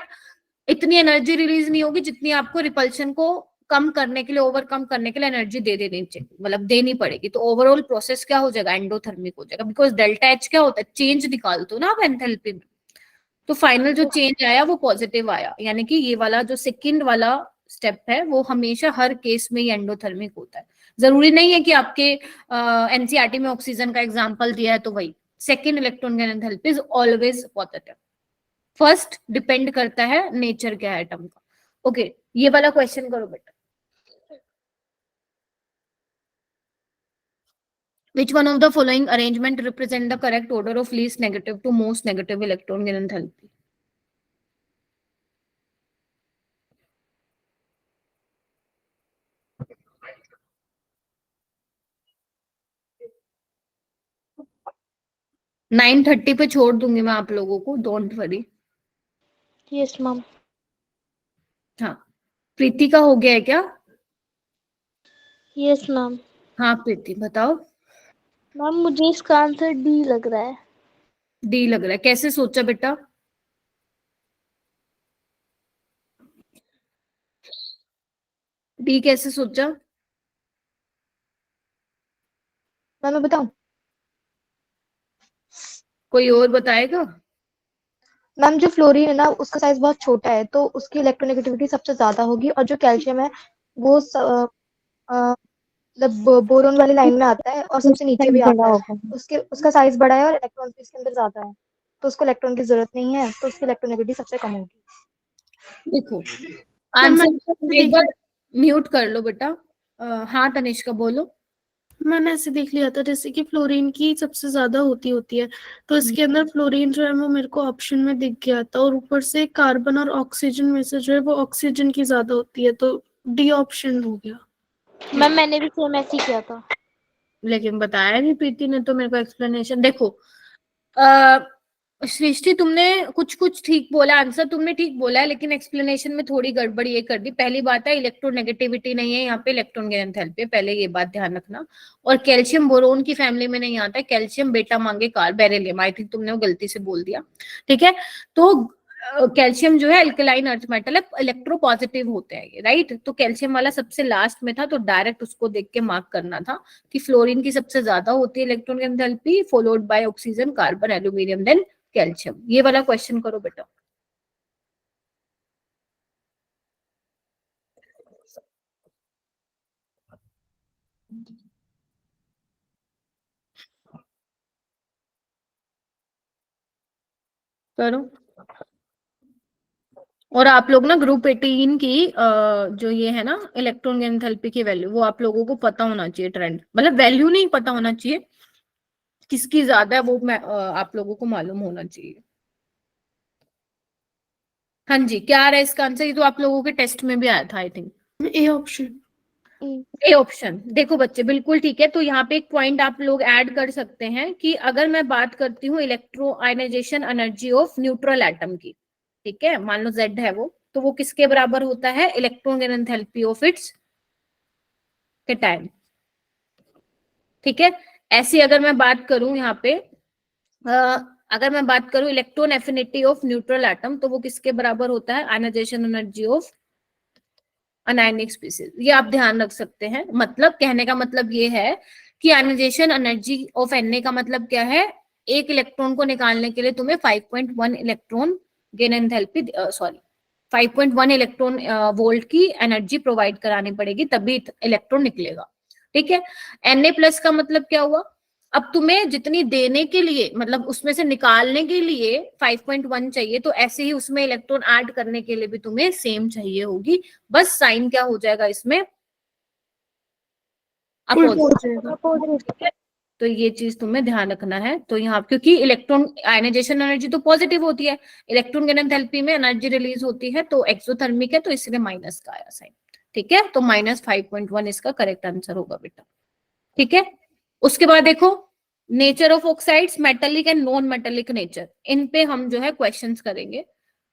इतनी एनर्जी रिलीज नहीं होगी जितनी आपको रिपल्शन को कम करने के लिए, ओवरकम करने के लिए एनर्जी दे देनी चाहिए, मतलब देनी पड़ेगी। तो ओवरऑल प्रोसेस क्या हो जाएगा, एंडोथर्मिक हो जाएगा। बिकॉज डेल्टा एच क्या होता है, चेंज निकालते हो ना आप एंथैल्पी में, तो फाइनल जो चेंज आया वो पॉजिटिव आया। यानी कि ये वाला जो सेकंड वाला स्टेप है वो हमेशा हर केस में ही एंडोथर्मिक होता है। जरूरी नहीं है कि आपके एनसीईआरटी में ऑक्सीजन का एग्जांपल दिया है तो वही। Second electron gain enthalpy is always positive. First depend करता है नेचर क्या है एटम का। ओके, ये वाला क्वेश्चन करो बेटा। Which one of the following arrangement represent the correct order of least negative to most negative electron gain enthalpy? Nine 30 पे छोड़ दूंगी मैं आप लोगों को, डोंट वरी। Yes ma'am. हाँ, प्रीति का हो गया है क्या? Yes ma'am. हाँ प्रीति बताओ। मैम मुझे इसका आंसर डी लग रहा है। डी लग रहा है, कैसे सोचा बेटा? डी कैसे सोचा? मैं बताऊं? कोई और बताएगा? मैम जो फ्लोरीन है ना उसका साइज बहुत छोटा है तो उसकी इलेक्ट्रोनेगेटिविटी सबसे ज्यादा होगी, और जो कैल्शियम है वो मतलब बोरोन वाली लाइन में आता है और सबसे नीचे भी आता है। उसका साइज बड़ा है और इलेक्ट्रॉन भी इसके अंदर ज्यादा है, तो उसको इलेक्ट्रॉन की जरूरत नहीं है, तो उसकी इलेक्ट्रोनेगेटिविटी सबसे कम होगी। देखो आंसर एक बार म्यूट कर लो बेटा। हाँ तनिष्का बोलो। मैंने ऐसे देख लिया था जैसे कि फ्लोरीन की सबसे ज्यादा होती है, तो इसके अंदर फ्लोरीन जो है वो मेरे को ऑप्शन में दिख गया था, और ऊपर से कार्बन और ऑक्सीजन में से जो है वो ऑक्सीजन की ज्यादा होती है, तो डी ऑप्शन हो गया। मैम मैंने भी सेम ऐसे ही किया था। लेकिन बताया नहीं प्रीति ने तो मेरे को एक्सप्लेनेशन। देखो सृष्टि तुमने कुछ कुछ ठीक बोला, आंसर तुमने ठीक बोला है, लेकिन एक्सप्लेनेशन में थोड़ी गड़बड़ी ये कर दी। पहली बात है इलेक्ट्रोनेगेटिविटी नहीं है यहाँ पे, इलेक्ट्रॉन गेन एंथैल्पी है, पहले ये बात ध्यान रखना। और कैल्शियम बोरोन की फैमिली में नहीं आता है, कैल्शियम बेटा मांगे कार बेरिलियम, आई थिंक तुमने वो गलती से बोल दिया, ठीक है। तो कैल्शियम जो है अल्कलाइन अर्थ मेटल है, इलेक्ट्रो पॉजिटिव होते हैं ये, राइट। तो कैल्शियम वाला सबसे लास्ट में था, तो डायरेक्ट उसको देख के मार्क करना था कि फ्लोरीन की सबसे ज्यादा होती है electron enthalpy, followed by oxygen, carbon, aluminium, then calcium. ये वाला क्वेश्चन करो बेटा। करो। और आप लोग ना ग्रुप 18 की जो ये है ना इलेक्ट्रॉन एंथैल्पी की वैल्यू, वो आप लोगों को पता होना चाहिए, ट्रेंड मतलब वैल्यू नहीं पता होना चाहिए, किसकी ज्यादा है वो आप लोगों को मालूम होना चाहिए। हाँ जी, क्या आ रहा है इसका आंसर? ये तो आप लोगों के टेस्ट में भी आया था I think. A option. A option. देखो बच्चे बिल्कुल ठीक है। तो यहाँ पे एक पॉइंट आप लोग ऐड कर सकते हैं कि अगर मैं बात करती हूँ electro ionization energy of neutral atom की, ठीक है, मान लो Z है वो, तो वो किसके बराबर होता है? Electron enthalpy of its cation, ठीक है। ऐसी अगर मैं बात करूं यहाँ पे अगर मैं बात करूं electron affinity of neutral atom, तो वो किसके बराबर होता है? Ionization energy of anionic species. ये आप ध्यान रख सकते हैं। मतलब कहने का मतलब ये है कि आयनाइजेशन एनर्जी ऑफ Na का मतलब क्या है? एक इलेक्ट्रॉन को निकालने के लिए तुम्हें 5.1 electron gain enthalpy sorry 5.1 electron volt की एनर्जी प्रोवाइड करानी पड़ेगी, तभी इलेक्ट्रॉन निकलेगा, ठीक है। Na+ का मतलब क्या हुआ? अब तुम्हें जितनी देने के लिए मतलब उसमें से निकालने के लिए 5.1 चाहिए, तो ऐसे ही उसमें इलेक्ट्रॉन ऐड करने के लिए भी तुम्हें सेम चाहिए होगी, बस साइन क्या हो जाएगा इसमें? अपोजिट। तो ये चीज तुम्हें ध्यान रखना है। तो यहाँ क्योंकि इलेक्ट्रॉन आयनाइजेशन एनर्जी तो पॉजिटिव होती है, इलेक्ट्रॉन गेन एंथैल्पी में एनर्जी रिलीज होती है, तो एक्सोथर्मिक है, तो इसलिए माइनस का आया साइन, ठीक है। तो -5.1 इसका करेक्ट आंसर होगा बेटा, ठीक है। उसके बाद देखो nature of oxides, metallic and non metallic nature, इन पे हम जो है क्वेश्चंस करेंगे।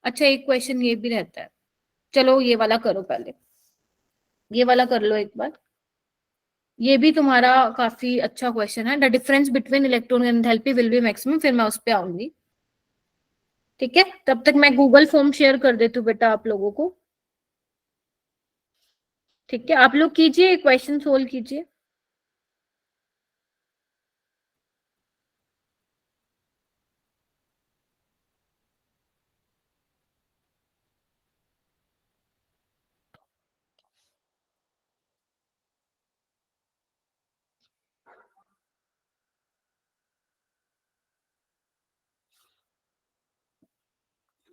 अच्छा एक क्वेश्चन ये भी रहता है, चलो ये वाला करो पहले, ये वाला कर लो एक बार। ये भी तुम्हारा काफी अच्छा क्वेश्चन है। The difference between electron enthalpy will be maximum, फिर मैं उस पर आऊंगी, ठीक है। तब तक मैं गूगल फॉर्म शेयर कर देती हूँ बेटा आप लोगों को, ठीक है। आप लोग कीजिए, क्वेश्चन सोल्व कीजिए।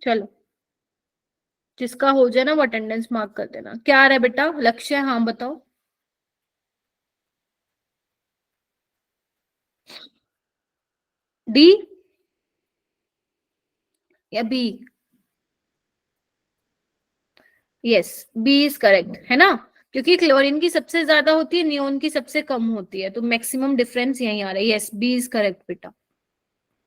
चलो जिसका हो जाए ना वो अटेंडेंस मार्क कर देना। क्या आ रहा है बेटा लक्ष्य? हाँ बताओ। डी या B? Yes, B is correct, है ना, क्योंकि क्लोरीन की सबसे ज्यादा होती है, नियोन की सबसे कम होती है, तो मैक्सिमम डिफरेंस यही आ रहा है। यस, बी इज करेक्ट बेटा,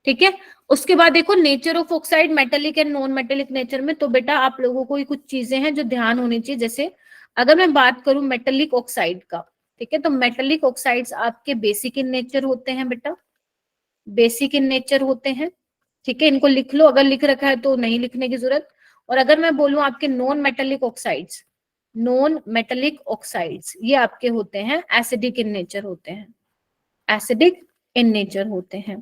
ठीक है। उसके बाद देखो nature of oxide, metallic and non metallic nature में, तो बेटा आप लोगों को कुछ चीजें हैं जो ध्यान होनी चाहिए। जैसे अगर मैं बात करूं मेटेलिक ऑक्साइड का, ठीक है, तो मेटेलिक ऑक्साइड्स आपके बेसिक इन नेचर होते हैं बेटा, बेसिक इन नेचर होते हैं, ठीक है। इनको लिख लो, अगर लिख रखा है तो नहीं लिखने की जरूरत। और अगर मैं बोलूं आपके non metallic oxides, non metallic oxides ये आपके होते हैं एसिडिक इन नेचर होते हैं, एसिडिक इन नेचर होते हैं,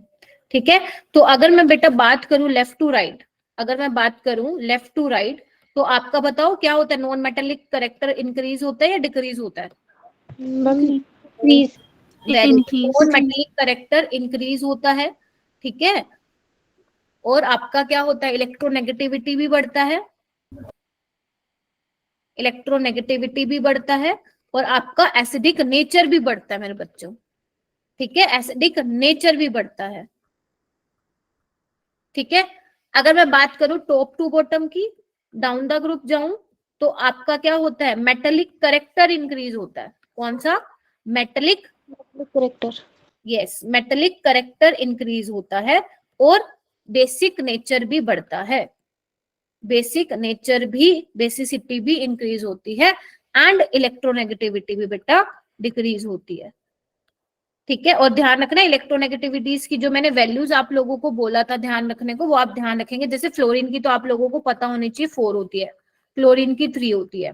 ठीक है। तो अगर मैं बेटा बात करूं लेफ्ट टू राइट, अगर मैं बात करूं लेफ्ट टू राइट, तो आपका बताओ क्या होता है? नॉन मेटेलिक करेक्टर इंक्रीज होता है या डिक्रीज होता है? नॉन मेटेलिक करेक्टर इंक्रीज होता है, ठीक है। और आपका क्या होता है? इलेक्ट्रोनेगेटिविटी भी बढ़ता है, इलेक्ट्रोनेगेटिविटी भी बढ़ता है, और आपका एसिडिक नेचर भी बढ़ता है मेरे बच्चों, ठीक है, एसिडिक नेचर भी बढ़ता है, ठीक है। अगर मैं बात करूं टॉप टू बॉटम की, डाउन द ग्रुप जाऊं, तो आपका क्या होता है? मेटेलिक करेक्टर इंक्रीज होता है। कौन सा? Metallic character. Yes, metallic character increase होता है, और बेसिक नेचर भी बढ़ता है, बेसिक नेचर भी, बेसिसिटी भी इंक्रीज होती है, एंड इलेक्ट्रोनेगेटिविटी भी बेटा डिक्रीज होती है। ठीक है, और ध्यान रखना इलेक्ट्रोनेगेटिविटीज की जो मैंने वैल्यूज आप लोगों को बोला था ध्यान रखने को, वो आप ध्यान रखेंगे। जैसे फ्लोरीन की तो आप लोगों को पता होनी चाहिए 4 होती है, क्लोरीन की 3 होती है।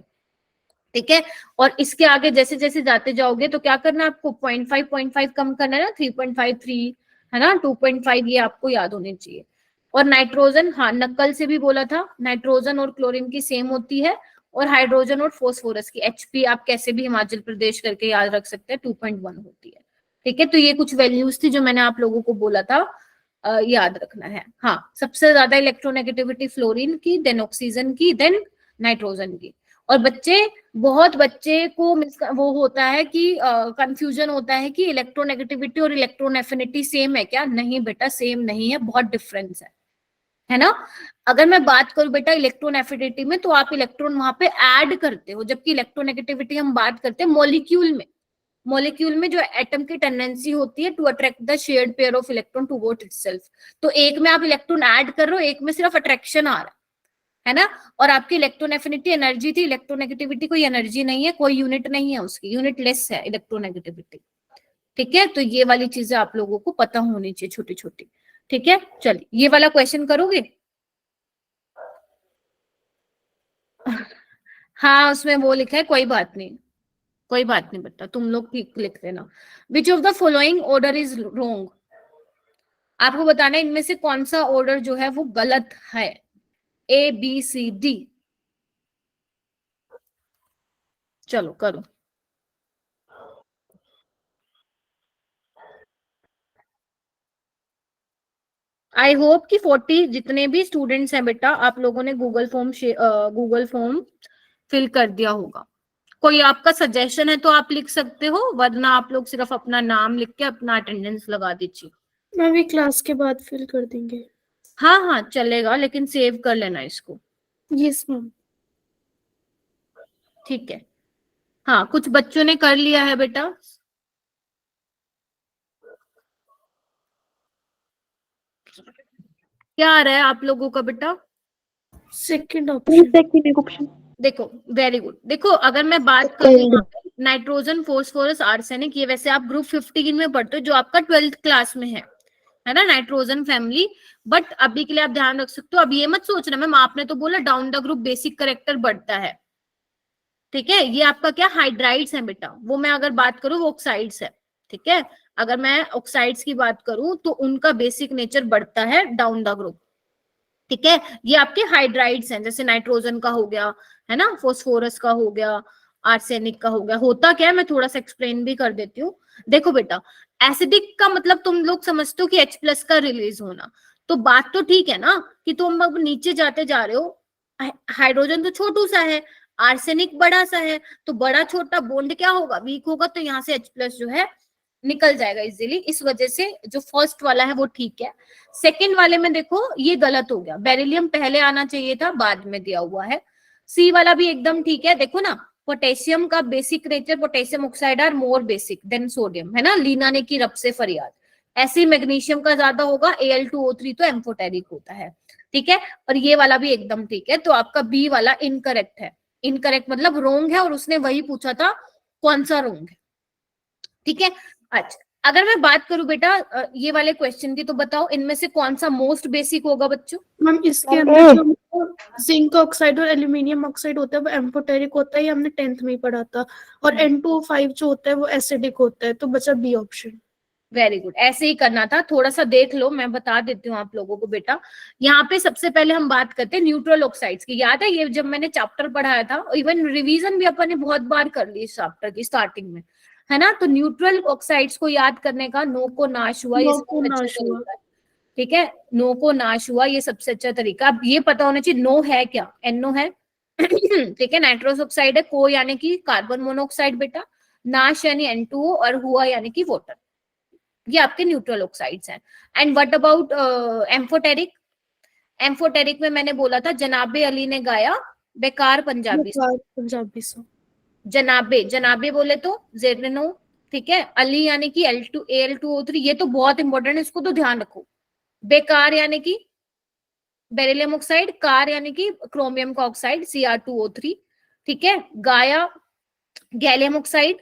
ठीक है, और इसके आगे जैसे जैसे जाते जाओगे तो क्या करना है आपको, 0.5 कम करना है ना, 3.5 3 है ना, 2.5 ये आपको याद होने चाहिए। और नाइट्रोजन, हाँ नक्कल से भी बोला था, नाइट्रोजन और क्लोरीन की सेम होती है, और हाइड्रोजन और फोस्फोरस की HP आप कैसे भी हिमाचल प्रदेश करके याद रख सकते हैं 2.1 होती है। ठीक है, तो ये कुछ वैल्यूज थी जो मैंने आप लोगों को बोला था याद रखना है। हाँ, सबसे ज्यादा इलेक्ट्रोनेगेटिविटी फ्लोरीन की, देन ऑक्सीजन की, देन नाइट्रोजन की। और बहुत बच्चे को वो होता है कि कंफ्यूजन होता है कि इलेक्ट्रोनेगेटिविटी और इलेक्ट्रॉन एफिनिटी सेम है क्या? नहीं बेटा, सेम नहीं है, बहुत डिफरेंस है ना। अगर मैं बात करूं बेटा इलेक्ट्रॉन एफिनिटी में, तो आप इलेक्ट्रॉन वहां पे ऐड करते हो, जबकि इलेक्ट्रोनेगेटिविटी हम बात करते हैं मॉलिक्यूल में। मॉलिक्यूल में जो एटम की टेंडेंसी होती है to attract the shared pair of electron towards itself, तो एक में आप इलेक्ट्रॉन ऐड कर रहे हो, एक में सिर्फ अट्रैक्शन आ रहा है ना। और आपकी इलेक्ट्रॉन एफिनिटी एनर्जी थी, इलेक्ट्रोनेगेटिविटी कोई एनर्जी नहीं है, कोई यूनिट नहीं है उसकी, यूनिट लेस है इलेक्ट्रोनेगेटिविटी। ठीक है, तो ये वाली चीजें आप लोगों को पता होनी चाहिए छोटी छोटी। ठीक है, चलिए ये वाला क्वेश्चन करोगे। हाँ उसमें वो लिखा है, कोई बात नहीं, कोई बात नहीं बेटा, तुम लोग ठीक लिख देना। Which of the following order is wrong, आपको बताना है इनमें से कौन सा ऑर्डर जो है वो गलत है। ABCD, चलो करो। आई होप कि 40 जितने भी स्टूडेंट्स हैं बेटा, आप लोगों ने गूगल फॉर्म फिल कर दिया होगा। कोई आपका सजेशन है तो आप लिख सकते हो, वरना आप लोग सिर्फ अपना नाम लिख के अपना अटेंडेंस लगा दीजिए। मैं भी क्लास के बाद फिल कर देंगे। हाँ हाँ चलेगा, लेकिन सेव कर लेना इसको। Yes ma'am. ठीक है, हाँ कुछ बच्चों ने कर लिया है बेटा। क्या आ रहा है आप लोगों का बेटा? Second option. देखो वेरी गुड। देखो अगर मैं बात करूँ नाइट्रोजन, फोस्फोरस, आर्सेनिक, ये वैसे आप ग्रुप 15 में पढ़ते हो, जो आपका 12th क्लास में है ना, नाइट्रोजन फैमिली। बट अभी के लिए आप ध्यान रख सकते हो, अब ये मत सोचना मैम आपने तो बोला down the group basic character बढ़ता है। ठीक है, ये आपका क्या हाइड्राइड्स है बेटा, वो मैं अगर बात करूँ वो ऑक्साइड्स है। ठीक है, अगर मैं ऑक्साइड्स की बात करूं तो उनका बेसिक नेचर बढ़ता है डाउन द ग्रुप। ठीक है, ये आपके हाइड्राइड्स हैं, जैसे नाइट्रोजन का हो गया है ना, फोस्फोरस का हो गया, आर्सेनिक का हो गया। होता क्या है मैं थोड़ा सा एक्सप्लेन भी कर देती हूँ। देखो बेटा, एसिडिक का मतलब तुम लोग समझते हो कि H+ का रिलीज होना, तो बात तो ठीक है ना कि तुम अब नीचे जाते जा रहे हो, हाइड्रोजन तो छोटू सा है, आर्सेनिक बड़ा सा है, तो बड़ा छोटा बॉन्ड क्या होगा, वीक होगा, तो यहाँ से H+ जो है निकल जाएगा इजीली। इस वजह से जो फर्स्ट वाला है वो ठीक है। सेकंड वाले में देखो ये गलत हो गया, बेरिलियम पहले आना चाहिए था, बाद में दिया हुआ है। सी वाला भी एकदम ठीक है। देखो ना, पोटेशियम का basic nature, potassium oxide are more basic than sodium, है ना, लीना ने की रब से फरियाद। ऐसे मैग्नीशियम का ज्यादा होगा, Al2O3 तो एम्फोटेरिक होता है। ठीक है, और ये वाला भी एकदम ठीक है। तो आपका बी वाला इनकरेक्ट है। इनकरेक्ट मतलब रोंग है, और उसने वही पूछा था कौन सा रोंग है। ठीक है, अच्छा अगर मैं बात करूं बेटा ये वाले क्वेश्चन की, तो बताओ इनमें से कौन सा मोस्ट बेसिक होगा बच्चों? मैम इसके अंदर जो जिंक ऑक्साइड और एल्यूमिनियम ऑक्साइड होता है वो एम्फोटेरिक होता है, ये हमने 10th में ही पढ़ा था। और N2O5 जो होता है वो एसिडिक होता है, तो बचा बी ऑप्शन। वेरी गुड, ऐसे ही करना था। थोड़ा सा देख लो, मैं बता देती हूँ आप लोगों को बेटा। यहाँ पे सबसे पहले हम बात करते हैं न्यूट्रल ऑक्साइड्स की। याद है ये जब मैंने चैप्टर पढ़ाया था, इवन रिवीजन भी अपन ने बहुत बार कर ली इस चैप्टर की स्टार्टिंग में, है ना। तो न्यूट्रल ऑक्साइड्स को याद करने का, नो को नाश हुआ, ये सबसे अच्छा तरीका है। ठीक है, नो को नाश हुआ ये सबसे अच्छा तरीका। अब ये पता होना चाहिए नो है क्या, NO है। ठीक है, नाइट्रोस ऑक्साइड है, को यानी कि कार्बन मोनोऑक्साइड बेटा, नाश यानी N2O, और हुआ यानी कि वाटर। ये आपके न्यूट्रल ऑक्साइड्स हैं। And what about amphoteric? Amphoteric में मैंने बोला था जनाबे अली ने गाया बेकार पंजाबी सॉन्ग। जनाबे बोले तो जेनो। ठीक है, अली यानी कि Al2O3, ये तो बहुत इंपॉर्टेंट है, इसको तो ध्यान रखो। बेकार यानी कि बेरिलियम ऑक्साइड, कार यानी कि क्रोमियम का ऑक्साइड Cr2O3, ठीक है, गाया गैलियम ऑक्साइड,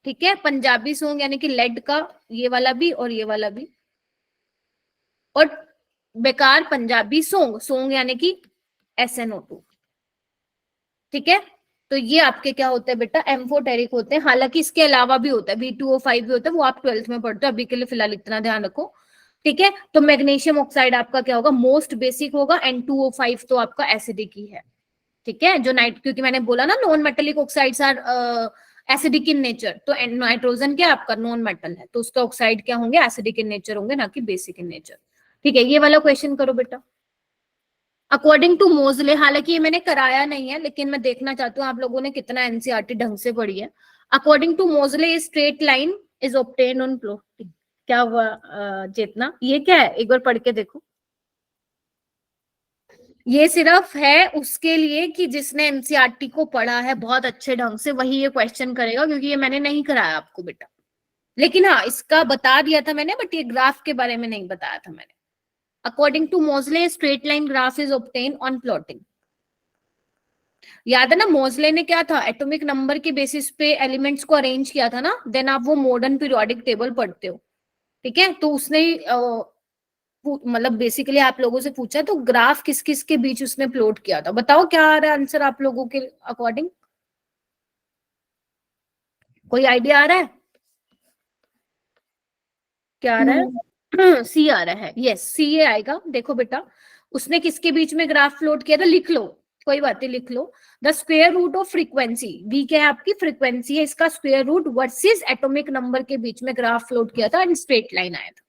ठीक है, पंजाबी सॉन्ग यानी कि लेड का, ये वाला भी और ये वाला भी, और बेकार पंजाबी सॉन्ग, सॉन्ग यानी कि SnO2, ठीक है। तो ये आपके क्या होते हैं बेटा, एम्फोटेरिक होते हैं। हालांकि इसके अलावा भी होता है, V2O5 भी होता है, वो आप 12th में पढ़ते हो, अभी के लिए फिलहाल इतना ध्यान रखो, ठीक है। तो मैग्नीशियम ऑक्साइड आपका क्या होगा, मोस्ट बेसिक होगा, N2O5 तो आपका एसिडिक ही है, ठीक है। जो क्योंकि मैंने बोला ना non metallic oxides are acidic in nature, तो नाइट्रोजन क्या आपका नॉन मेटल है, तो उसका ऑक्साइड क्या होंगे, एसिडिक इन नेचर होंगे, ना कि बेसिक इन नेचर, ठीक है। ये वाला क्वेश्चन करो बेटा। अकॉर्डिंग टू मोजले, हालांकि ये मैंने कराया नहीं है, लेकिन मैं देखना चाहती हूँ आप लोगों ने कितना एनसीईआरटी ढंग से पढ़ी है। अकॉर्डिंग टू मोजले straight line is obtained on plotting. क्या हुआ चेतना, ये क्या है, एक बार पढ़ के देखो। ये सिर्फ है उसके लिए कि जिसने एनसीईआरटी को पढ़ा है बहुत अच्छे ढंग से, वही ये क्वेश्चन करेगा, क्योंकि ये मैंने नहीं कराया आपको बेटा। लेकिन हाँ, इसका बता दिया था मैंने, बट ये ग्राफ के बारे में नहीं बताया था मैंने। अकॉर्डिंग टू मोजले straight line graph is obtain on plotting. याद है ना, मोजले ने क्या था, एटॉमिक नंबर के बेसिस पे एलिमेंट्स को अरेंज किया था ना, देन आप वो मॉडर्न पीरियोडिक टेबल पढ़ते हो, ठीक है। तो उसने मतलब बेसिकली आप लोगों से पूछा, तो ग्राफ किस किस के बीच उसने प्लॉट किया था, बताओ क्या आ रहा है आंसर आप लोगों के अकॉर्डिंग, कोई आइडिया आ रहा है, क्या आ रहा है? सी आ रहा है, यस सी ये आएगा। देखो बेटा, उसने किसके बीच में ग्राफ प्लॉट किया था, लिख लो, कोई बात नहीं, लिख लो। The square root of frequency, V क्या है आपकी फ्रीक्वेंसी है, इसका square root versus atomic number के बीच में ग्राफ प्लॉट किया था एंड स्ट्रेट लाइन आया था,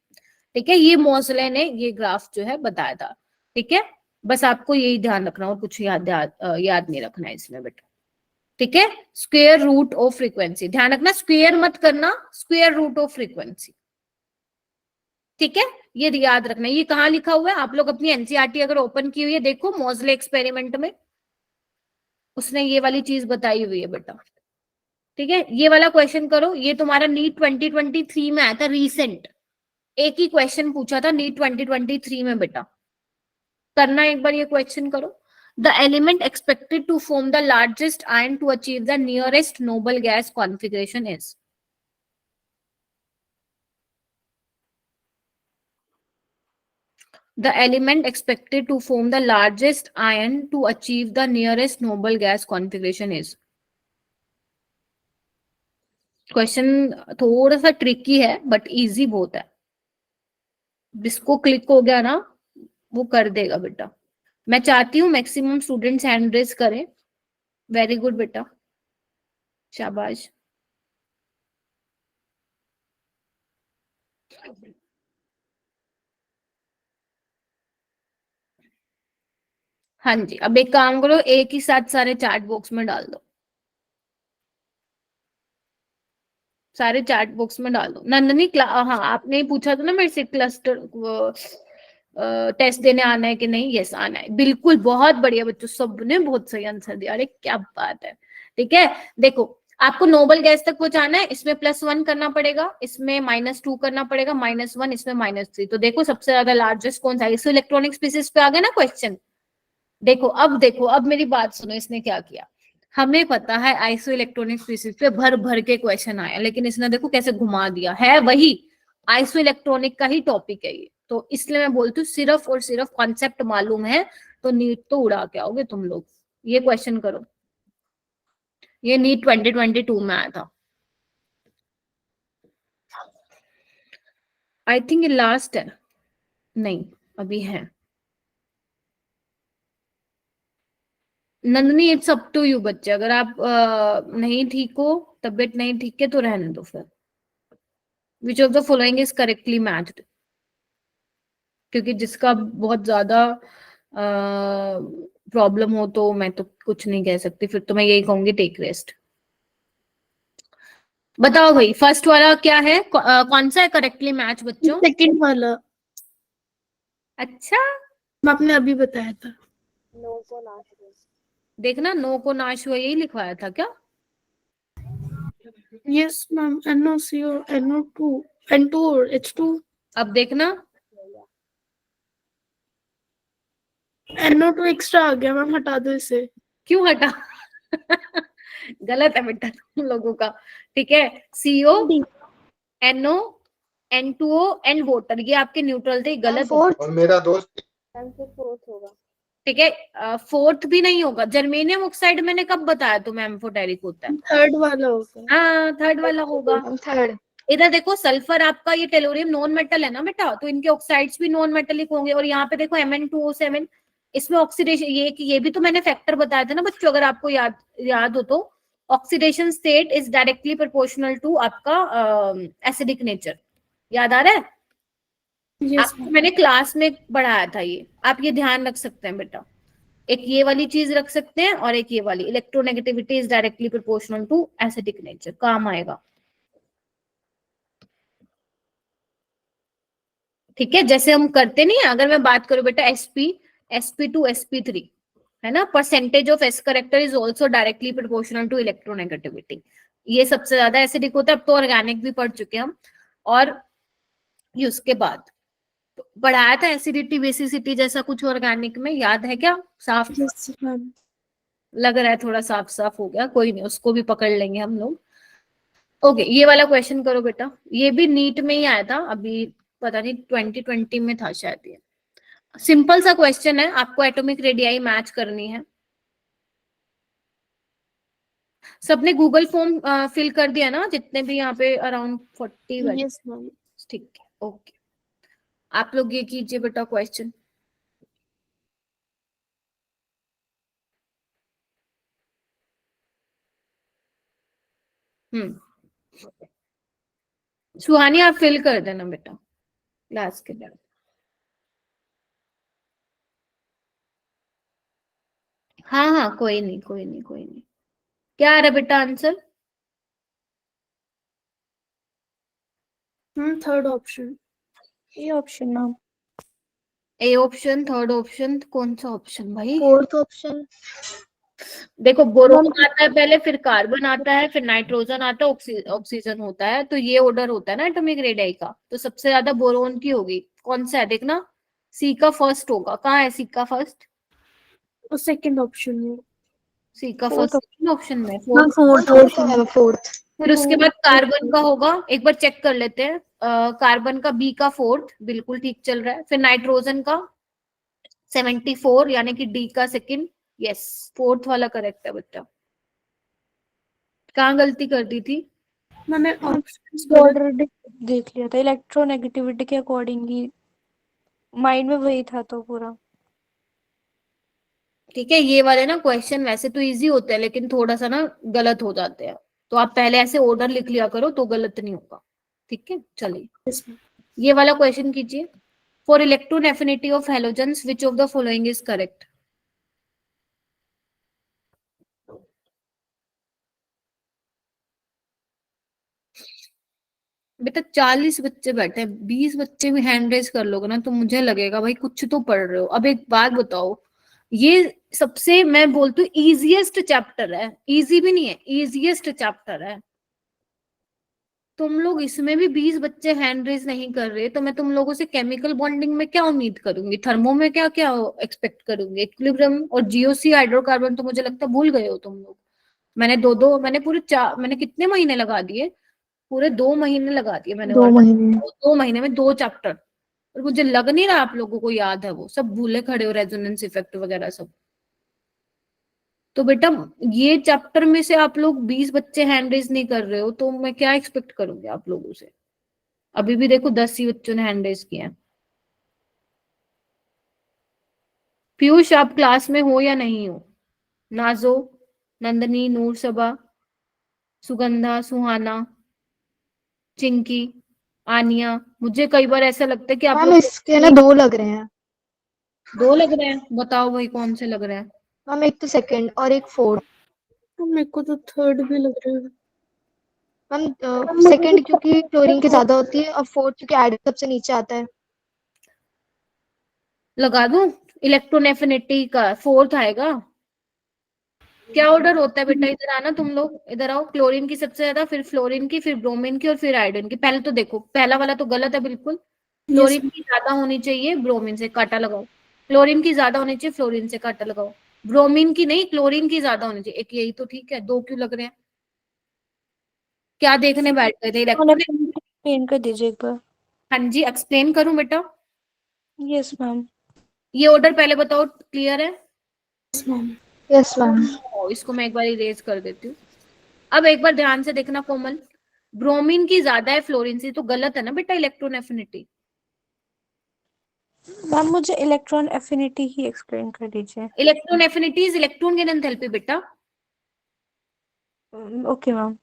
ठीक है। ये मोजले ने ये ग्राफ जो है बताया था, ठीक है। बस आपको यही ध्यान रखना और कुछ याद नहीं रखना है इसमें बेटा, ठीक है। स्क्वायर रूट ऑफ फ्रीक्वेंसी ध्यान रखना, स्क्वायर मत करना, स्क्वायर रूट ऑफ फ्रीक्वेंसी, ठीक है। ये याद रखना। ये कहाँ लिखा हुआ है, आप लोग अपनी एनसीईआरटी अगर ओपन की हुई है देखो, मोजले एक्सपेरिमेंट में उसने ये वाली चीज बताई हुई है बेटा, ठीक है। ये वाला क्वेश्चन करो, ये तुम्हारा नीट 2023 में आया था रिसेंट, एक ही क्वेश्चन पूछा था नीट 2023 में बेटा, करना एक बार ये क्वेश्चन करो। The element expected to form the largest ion to achieve the nearest noble gas configuration is. The element expected to form the largest ion to achieve the nearest noble gas configuration is। Question थोड़ा सा tricky है but easy बहुत है, जिसको click हो गया ना वो कर देगा बेटा। मैं चाहती हूँ मैक्सिमम स्टूडेंट्स हैंड रेज करें। वेरी गुड बेटा, शाबाश। हाँ जी, अब एक काम करो, एक ही साथ सारे चैट बॉक्स में डाल दो, सारे चैट बॉक्स में डाल दो। नंदनी हाँ आपने ही पूछा था ना मेरे से क्लस्टर टेस्ट देने आना है कि नहीं, यस आना है, बिल्कुल, बहुत बढ़िया बच्चों, सबने बहुत सही आंसर दिया, अरे क्या बात है, ठीक है। देखो आपको नोबल गैस तक पहुंचाना है, इसमें +1 करना पड़ेगा, इसमें -2 करना पड़ेगा, -1, इसमें -3। तो देखो सबसे ज्यादा लार्जेस्ट कौन सा है, इसको इलेक्ट्रॉनिक स्पीसीज पे आ गया ना क्वेश्चन। देखो अब मेरी बात सुनो, इसने क्या किया, हमें पता है आइसो इलेक्ट्रॉनिक स्पीसीज पे भर भर के क्वेश्चन आया, लेकिन इसने देखो कैसे घुमा दिया है, वही आइसो इलेक्ट्रॉनिक का ही टॉपिक है ये। तो इसलिए मैं बोलती हूँ सिर्फ और सिर्फ कॉन्सेप्ट मालूम है तो नीट तो उड़ा के आओगे तुम लोग। ये क्वेश्चन करो, ये नीट 2022 में आया था, आई थिंक ये लास्ट है, नहीं अभी है। Nandini it's up to you बच्चे, अगर आप नहीं ठीक हो, तबीयत नहीं ठीक है तो रहने दो फिर। Which of the following is correctly matched, क्योंकि जिसका बहुत ज्यादा प्रॉब्लम हो तो मैं तो कुछ नहीं कह सकती, फिर तो मैं यही कहूंगी टेक रेस्ट। बताओ भाई फर्स्ट वाला क्या है, कौन सा है करेक्टली मैच बच्चों? सेकंड वाला अच्छा, आपने अभी बताया था। नो को नाश हुआ। देखना नो को नाश हुआ यही लिखवाया था क्या? Yes ma'am, NOCO NO2 N2 और H2। अब देखना NO2 एक्स्ट्रा आ गया मैम, हटा दो इसे। क्यों हटा? गलत है बेटा तुम लोगों का। ठीक है, CO, NO, N2O and water, ये आपके न्यूट्रल थे, गलत है। फोर्थ और मेरा दोस्त मैम फिर फोर्थ होगा। ठीक है, फोर्थ भी नहीं होगा। जर्मेनियम ऑक्साइड मैंने कब बताया तुम्हें एम्फोटेरिक होता है? थर्ड वाला होगा। हाँ, थर्ड वाला होगा। थर्ड। इधर देखो, सल्फर आपका, ये टेलोरियम नॉन मेटल है ना बेटा, तो इनके ऑक्साइड्स भी नॉन मेटेलिक होंगे। और यहाँ पे देखो Mn2O7, इसमें ऑक्सीडेशन, ये भी तो मैंने फैक्टर बताया था ना बच्चों, अगर आपको याद हो तो। Oxidation state is directly proportional to आपका एसिडिक नेचर। याद आ रहा है? यस आपको मैंने क्लास में पढ़ाया था ये, आप ये ध्यान रख सकते हैं बेटा। एक ये वाली चीज रख सकते हैं और एक ये वाली, electronegativity is directly proportional to acidic nature, काम आएगा। ठीक है, जैसे हम करते नहीं है, अगर मैं बात करूं बेटा sp2 sp3, है ना, percentage of s character is also directly proportional to electronegativity. ये सबसे ज्यादा एसिडिक होता है। अब तो ऑर्गेनिक भी पढ़ चुके हम। और ये उसके बाद तो पढ़ाया था एसिडिटी बेसिसिटी जैसा कुछ ऑर्गेनिक में, याद है क्या? साफ यस मैम। लग रहा है, थोड़ा साफ साफ हो गया, कोई नहीं, उसको भी पकड़ लेंगे हम लोग। ओके, ये वाला क्वेश्चन करो बेटा, ये भी नीट में ही आया था अभी, पता नहीं 2020 में था शायद ये। सिंपल सा क्वेश्चन है, आपको एटॉमिक रेडियाई मैच करनी है। सबने गूगल फॉर्म फिल कर दिया ना, जितने भी यहाँ पे अराउंड 40 बैठे? Yes ma'am. ठीक है, ओके। आप लोग ये कीजिए बेटा क्वेश्चन। सुहानी आप फिल कर देना बेटा क्लास के बाद। हाँ हाँ, कोई नहीं कोई नहीं कोई नहीं। क्या आ रहा है बेटा आंसर? Third option. ये ऑप्शन नाम। ए ऑप्शन, थर्ड ऑप्शन, कौन सा ऑप्शन भाई? Fourth option. देखो, बोरोन आता है पहले, फिर कार्बन आता है, फिर नाइट्रोजन आता है, ऑक्सीजन होता है, तो ये ऑर्डर होता है ना एटॉमिक रेडियाई का। तो सबसे ज्यादा बोरोन की होगी। कौन सा है देखना, सी का फर्स्ट होगा। कहाँ है सी का फर्स्ट? और सेकंड ऑप्शन में। सी का Fourth फर्स्ट ऑप्शन में, मैम फोर्थ। Fourth fourth. फिर उसके बाद कार्बन का होगा, एक बार चेक कर लेते हैं। कार्बन का बी का फोर्थ, बिल्कुल ठीक चल रहा है। फिर नाइट्रोजन का 74, यानी कि डी का सेकंड। यस, फोर्थ वाला करेक्ट है बच्चा। कहाँ गलती कर दी थी? मैंने ऑप्शंस ऑर्डर देख लिया था इलेक्ट्रोनेगेटिविटी के अकॉर्डिंगली, माइंड में वही था तो पूरा। ठीक है, ये वाले ना क्वेश्चन वैसे तो इजी होते हैं, लेकिन थोड़ा सा ना गलत हो जाते हैं, तो आप पहले ऐसे ऑर्डर लिख लिया करो तो गलत नहीं होगा। ठीक है, चलिए ये वाला क्वेश्चन कीजिए। For electron affinity of halogens which of the following is correct? बेटा 40 बच्चे बैठे हैं, 20 बच्चे भी हैंड रेज कर लोगे ना तो मुझे लगेगा भाई कुछ तो पढ़ रहे हो। अब एक बात बताओ, ये सबसे मैं बोलती हूँ इजिएस्ट चैप्टर है, इजी भी नहीं है, इजिएस्ट चैप्टर है। तुम लोग इसमें भी 20 बच्चे हैंड रेज नहीं कर रहे, तो मैं तुम लोगों से केमिकल बॉन्डिंग में क्या उम्मीद करूंगी, थर्मो में क्या क्या एक्सपेक्ट करूंगी, इक्विलिब्रियम और जीओसी हाइड्रोकार्बन तो मुझे लगता है भूल गए हो तुम लोग। मैंने पूरे मैंने कितने महीने लगा दिए, पूरे 2 महीने लगा दिए मैंने, 2 महीने। 2 महीने में 2 चैप्टर। और मुझे लग नहीं रहा आप लोगों को याद है, वो सब भूले खड़े हो, रेजोनेंस इफेक्ट वगैरह सब। तो बेटा ये चैप्टर में से आप लोग 20 बच्चे हैंड रेज नहीं कर रहे हो, तो मैं क्या एक्सपेक्ट करूंगी आप लोगों से? अभी भी देखो 10 ही बच्चों ने हैंड रेज किया है। पीयूष आप क्लास में हो या नहीं हो? नाजो, नंदनी, नूर सबा, सुगंधा, सुहाना, चिंकी, आनिया। मुझे कई बार ऐसा लगता है कि आप मैम लोग इसके ना 2 लग रहे हैं। 2 लग रहे हैं, बताओ भाई कौन से लग रहे हैं? मैम एक तो सेकंड और एक फोर्थ। मेरे को तो थर्ड भी लग रहा है। मैम सेकंड क्योंकि क्लोरीन की ज्यादा होती है और फोर्थ क्योंकि आयरन सबसे नीचे आता है। लगा दूं? इलेक्ट्रॉन एफिनिटी का फोर्थ आएगा। क्या ऑर्डर होता है बेटा? इधर आना तुम लोग, इधर आओ। क्लोरीन की सबसे ज्यादा, फिर फ्लोरीन की, फिर ब्रोमीन की और फिर आयोडीन की। पहले तो देखो, पहला वाला तो गलत है बिल्कुल, यस क्लोरीन की ज्यादा होनी चाहिए ब्रोमीन से, काटा लगाओ। क्लोरीन की ज्यादा होनी चाहिए, फ्लोरीन से काटा लगाओ। ब्रोमीन की नहीं, क्लोरीन की ज्यादा होनी चाहिए। एक यही तो ठीक है, दो क्यों लग रहे हैं? क्या देखने बैठ गए थे? इलेक्ट्रॉन। एक्सप्लेन कर दीजिए एक बार। हाँ जी, एक्सप्लेन करूं बेटा? Yes ma'am. ये ऑर्डर पहले बताओ, क्लियर है? Yes ma'am. इसको मैं एक बार इरेज कर देती हूँ। अब एक बार ध्यान से देखना कोमल, ब्रोमीन की ज्यादा है फ्लोरीन से, तो गलत है ना बेटा इलेक्ट्रॉन एफिनिटी? मैम मुझे इलेक्ट्रॉन एफिनिटी ही एक्सप्लेन कर दीजिए। Electron affinity is electron gain enthalpy बेटा, ओके मैम।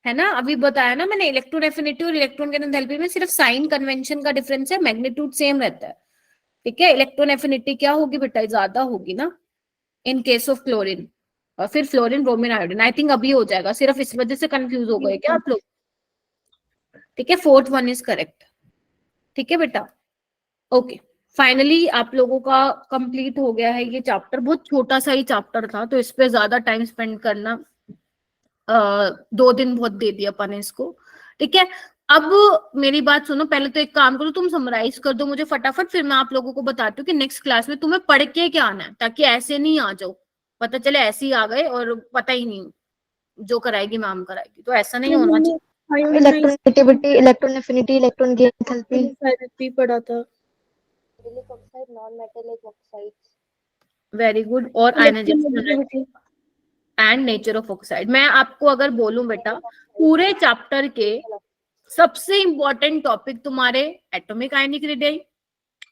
है ना? अभी बताया ना मैंने, इलेक्ट्रॉन एफिनिटी और इलेक्ट्रॉन गेन एंथैल्पी में सिर्फ साइन कन्वेंशन का डिफरेंस है, मैग्नीट्यूड सेम रहता है। ठीक है, इलेक्ट्रॉन एफिनिटी क्या होगी बेटा? ज्यादा होगी ना इन केस ऑफ क्लोरीन, और फिर fluorine, bromine, iodine. I think अभी हो जाएगा, सिर्फ इस वजह से कंफ्यूज हो गए क्या आप लोग? ठीक है, फोर्थ वन इज करेक्ट। ठीक है बेटा, ओके। फाइनली आप लोगों का कंप्लीट हो गया है ये चैप्टर। बहुत छोटा सा ही चैप्टर था, तो इस पे ज्यादा टाइम स्पेंड करना, 2 दिन बहुत दे दिया अपन ने इसको। ठीक है, अब मेरी बात सुनो, पहले तो एक काम करो, तुम समराइज कर दो मुझे फटाफट, फिर मैं आप लोगों को बताती हूँ कि नेक्स्ट क्लास में तुम्हें पढ़ के क्या आना है, ताकि ऐसे नहीं आ जाओ, पता चले ऐसे ही आ गए और पता ही नहीं, जो कराएगी मैम कराएगी, तो ऐसा नहीं होना चाहिए। Electronegativity, electron affinity, electron gain enthalpy पढ़ा था। Metallic oxide, non metallic oxides. Very good. और ionisation and nature of oxide. मैं आपको अगर बोलूं बेटा, पूरे चैप्टर के सबसे इंपॉर्टेंट टॉपिक तुम्हारे एटॉमिक आयनिक रेडियाई,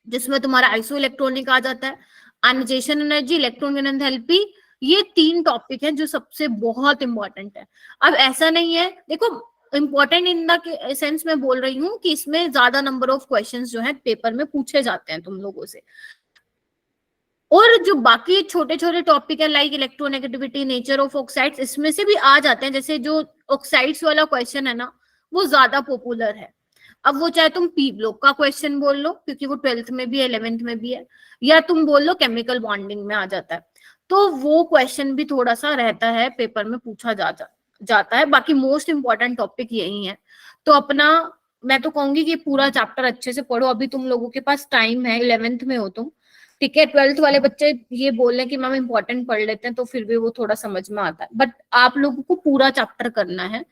जिसमें तुम्हारा आइसो इलेक्ट्रॉनिक आ जाता है, ionization energy, electron gain enthalpy, ये 3 टॉपिक हैं जो सबसे बहुत इंपॉर्टेंट है। अब ऐसा नहीं है, देखो इंपॉर्टेंट इन द सेंस में बोल रही हूँ कि इसमें ज्यादा नंबर ऑफ क्वेश्चंस जो है पेपर में पूछे जाते हैं तुम लोगों से, और जो बाकी छोटे छोटे टॉपिक है like electronegativity, nature of oxides, इसमें से भी आ जाते हैं। जैसे जो ऑक्साइड्स वाला क्वेश्चन है ना, वो ज्यादा पॉपुलर है। अब वो चाहे तुम पी ब्लॉक का क्वेश्चन बोल लो, क्योंकि वो 12th में भी है, 11th में भी है, या तुम बोल लो केमिकल बॉन्डिंग में आ जाता है, तो वो क्वेश्चन भी थोड़ा सा रहता है, पेपर में पूछा जाता है। बाकी मोस्ट इंपॉर्टेंट टॉपिक यही है। तो अपना, मैं तो कहूंगी कि पूरा चैप्टर अच्छे से पढ़ो, अभी तुम लोगों के पास टाइम है, 11th में हो तुम। ठीक है, 12th वाले बच्चे ये बोल रहे हैं कि मैम इंपॉर्टेंट पढ़ लेते हैं, तो फिर भी वो थोड़ा समझ में आता है, बट आप लोगों को पूरा चैप्टर करना है,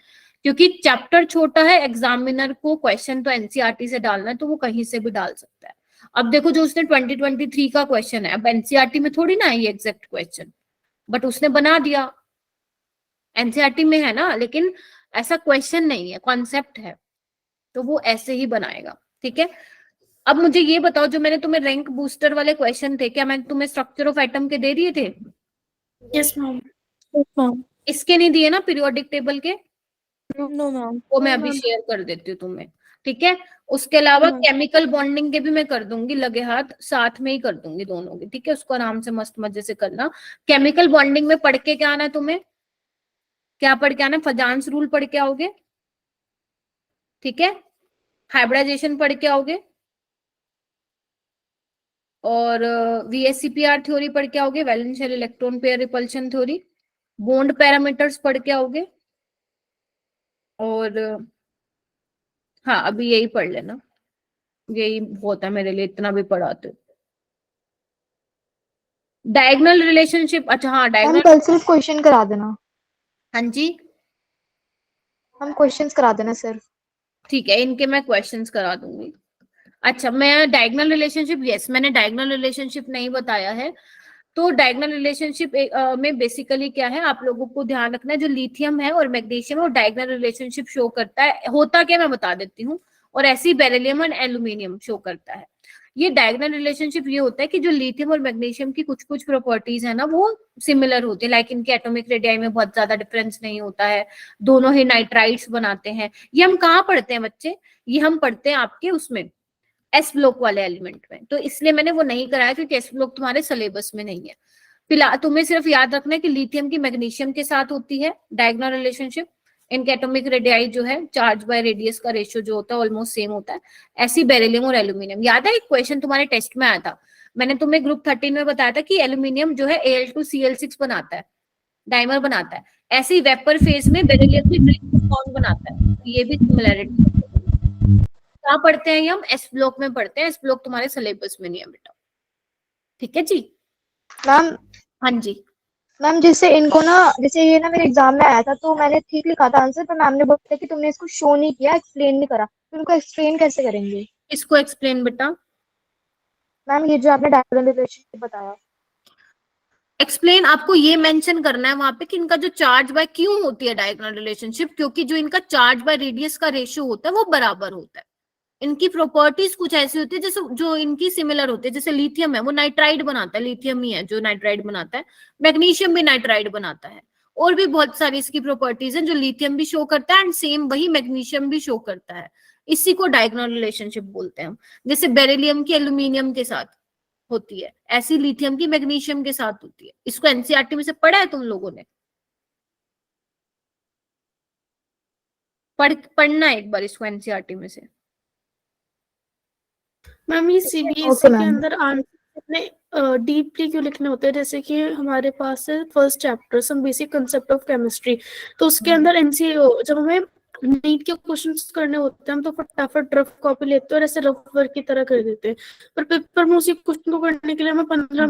क्योंकि चैप्टर छोटा है। एग्जामिनर को क्वेश्चन तो एनसीईआरटी से डालना है, तो वो कहीं से भी डाल सकता है। अब देखो, जो उसने 2023 का क्वेश्चन है, अब एनसीईआरटी में थोड़ी ना है ये एग्जैक्ट क्वेश्चन, बट उसने बना दिया, एनसीईआरटी में है ना, लेकिन ऐसा क्वेश्चन नहीं है, कॉन्सेप्ट है, तो वो ऐसे ही बनाएगा। ठीक है, अब मुझे ये बताओ, जो मैंने तुम्हें रैंक बूस्टर वाले क्वेश्चन थे, क्या मैंने तुम्हें स्ट्रक्चर ऑफ एटम के दे दिए थे? Yes ma'am. इसके नहीं दिए ना, पीरियोडिक टेबल के? No ma'am. वो मैं अभी शेयर कर देती हूँ तुम्हें। ठीक है, उसके अलावा केमिकल बॉन्डिंग के भी मैं कर दूंगी, लगे हाथ साथ में ही कर दूंगी दोनों की। ठीक है, उसको आराम से मस्त मजे से करना। केमिकल बॉन्डिंग में पढ़ के क्या आना है तुम्हें? क्या पढ़ के आना? फजांस रूल पढ़ के आओगे। ठीक है, हाइब्रिडाइजेशन पढ़ के आओगे, और वीएससीपीआर थ्योरी पढ़ के आओगे, valence shell electron pair repulsion theory, bond parameters पढ़ के आओगे, और हाँ अभी यही पढ़ लेना, यही बहुत है मेरे लिए, इतना भी पढ़ाते हो। डायगोनल रिलेशनशिप, अच्छा हाँ हम डायगोनल, कल सिर्फ क्वेश्चन करा देना, हाँ जी हम क्वेश्चंस करा देना सिर्फ। ठीक है, इनके मैं क्वेश्चंस करा दूंगी। अच्छा, मैं डायगोनल रिलेशनशिप, यस मैंने डायगोनल रिलेशनशिप नहीं बताया है। तो डायगोनल रिलेशनशिप में बेसिकली क्या है, आप लोगों को ध्यान रखना है, जो लिथियम है और मैग्नीशियम है, वो डायगोनल रिलेशनशिप शो करता है। होता क्या मैं बता देती हूँ, और ऐसी बेरिलियम और एल्यूमिनियम शो करता है। ये डायगोनल रिलेशनशिप ये होता है कि जो लिथियम और मैग्नीशियम की कुछ कुछ प्रॉपर्टीज है ना, वो सिमिलर होती है, लाइक इनके एटॉमिक रेडियाई में बहुत ज्यादा डिफरेंस नहीं होता है, दोनों ही नाइट्राइड्स बनाते हैं। ये हम कहाँ पढ़ते हैं बच्चे? ये हम पढ़ते हैं आपके उसमें एस ब्लॉक वाले एलिमेंट में, तो इसलिए मैंने वो नहीं कराया, क्योंकि एस ब्लॉक तुम्हारे सिलेबस में नहीं है। फिलहाल तुम्हें सिर्फ याद रखना है कि लिथियम की मैग्नीशियम के साथ होती है डायगोनल रिलेशनशिप। इनके एटॉमिक रेडियाई जो है, चार्ज बाय रेडियस का रेशियो जो होता है ऑलमोस्ट सेम होता है। ऐसी बेरिलियम और एल्यूमिनियम, याद है एक क्वेश्चन तुम्हारे टेस्ट में आया था, मैंने तुम्हें ग्रुप 13 में बताया था कि एल्यूमिनियम जो है Al2Cl6 बनाता है, डाइमर बनाता है। ऐसे ही वेपर फेज में बेरिलियम भी कंपाउंड बनाता है, ये भी सिमिलैरिटी। कहाँ पढ़ते हैं ये? हम एस ब्लॉक में पढ़ते हैं, एस ब्लॉक तुम्हारे सिलेबस में नहीं है बेटा। ठीक है जी। मैम हाँ जी, मैम जैसे इनको ना, जैसे ये ना मेरे एग्जाम में आया था तो मैंने ठीक लिखा था आंसर, पर मैम ने बोला कि तुमने इसको शो नहीं किया, एक्सप्लेन नहीं करा, तो उनको एक्सप्लेन कैसे करेंगे? इसको एक्सप्लेन बेटा। मैम ये जो आपने डायगोनल रिलेशनशिप बताया। एक्सप्लेन आपको ये मेंशन करना है वहां पे कि इनका जो चार्ज बाय क्यों होती है डायगोनल रिलेशनशिप, क्योंकि जो इनका चार्ज बाय रेडियस का रेशियो होता है वो बराबर होता है। इनकी प्रॉपर्टीज कुछ ऐसी होती है जैसे जो इनकी सिमिलर होती है, जैसे लिथियम है वो नाइट्राइड बनाता है, लिथियम ही है जो नाइट्राइड बनाता है, मैग्नीशियम भी नाइट्राइड बनाता है, और भी बहुत सारी इसकी प्रॉपर्टीज हैं जो लिथियम भी शो करता है एंड सेम वही मैग्नीशियम भी शो करता है। इसी को डायगोनल रिलेशनशिप बोलते हैं हम। जैसे बेरिलियम की एल्यूमिनियम के साथ होती है, ऐसी लिथियम की मैग्नीशियम के साथ होती है। इसको एनसीईआरटी में से पढ़ा है तुम लोगों ने? पढ़ना है एक बार इसको एनसीईआरटी में से। मैम ये ओके सीबीएसई के मैम। अंदर आंसर इतने डीपली क्यों लिखने होते हैं? जैसे कि हमारे पास है first chapter some basic concept of chemistry, तो उसके अंदर एनसी जब हमें नीट के क्वेश्चंस करने होते हैं हम तो फटाफट रफ कॉपी लेते हैं और ऐसे रफ वर्क की तरह कर देते हैं, पर पेपर में उसी क्वेश्चन को करने के लिए हमें 15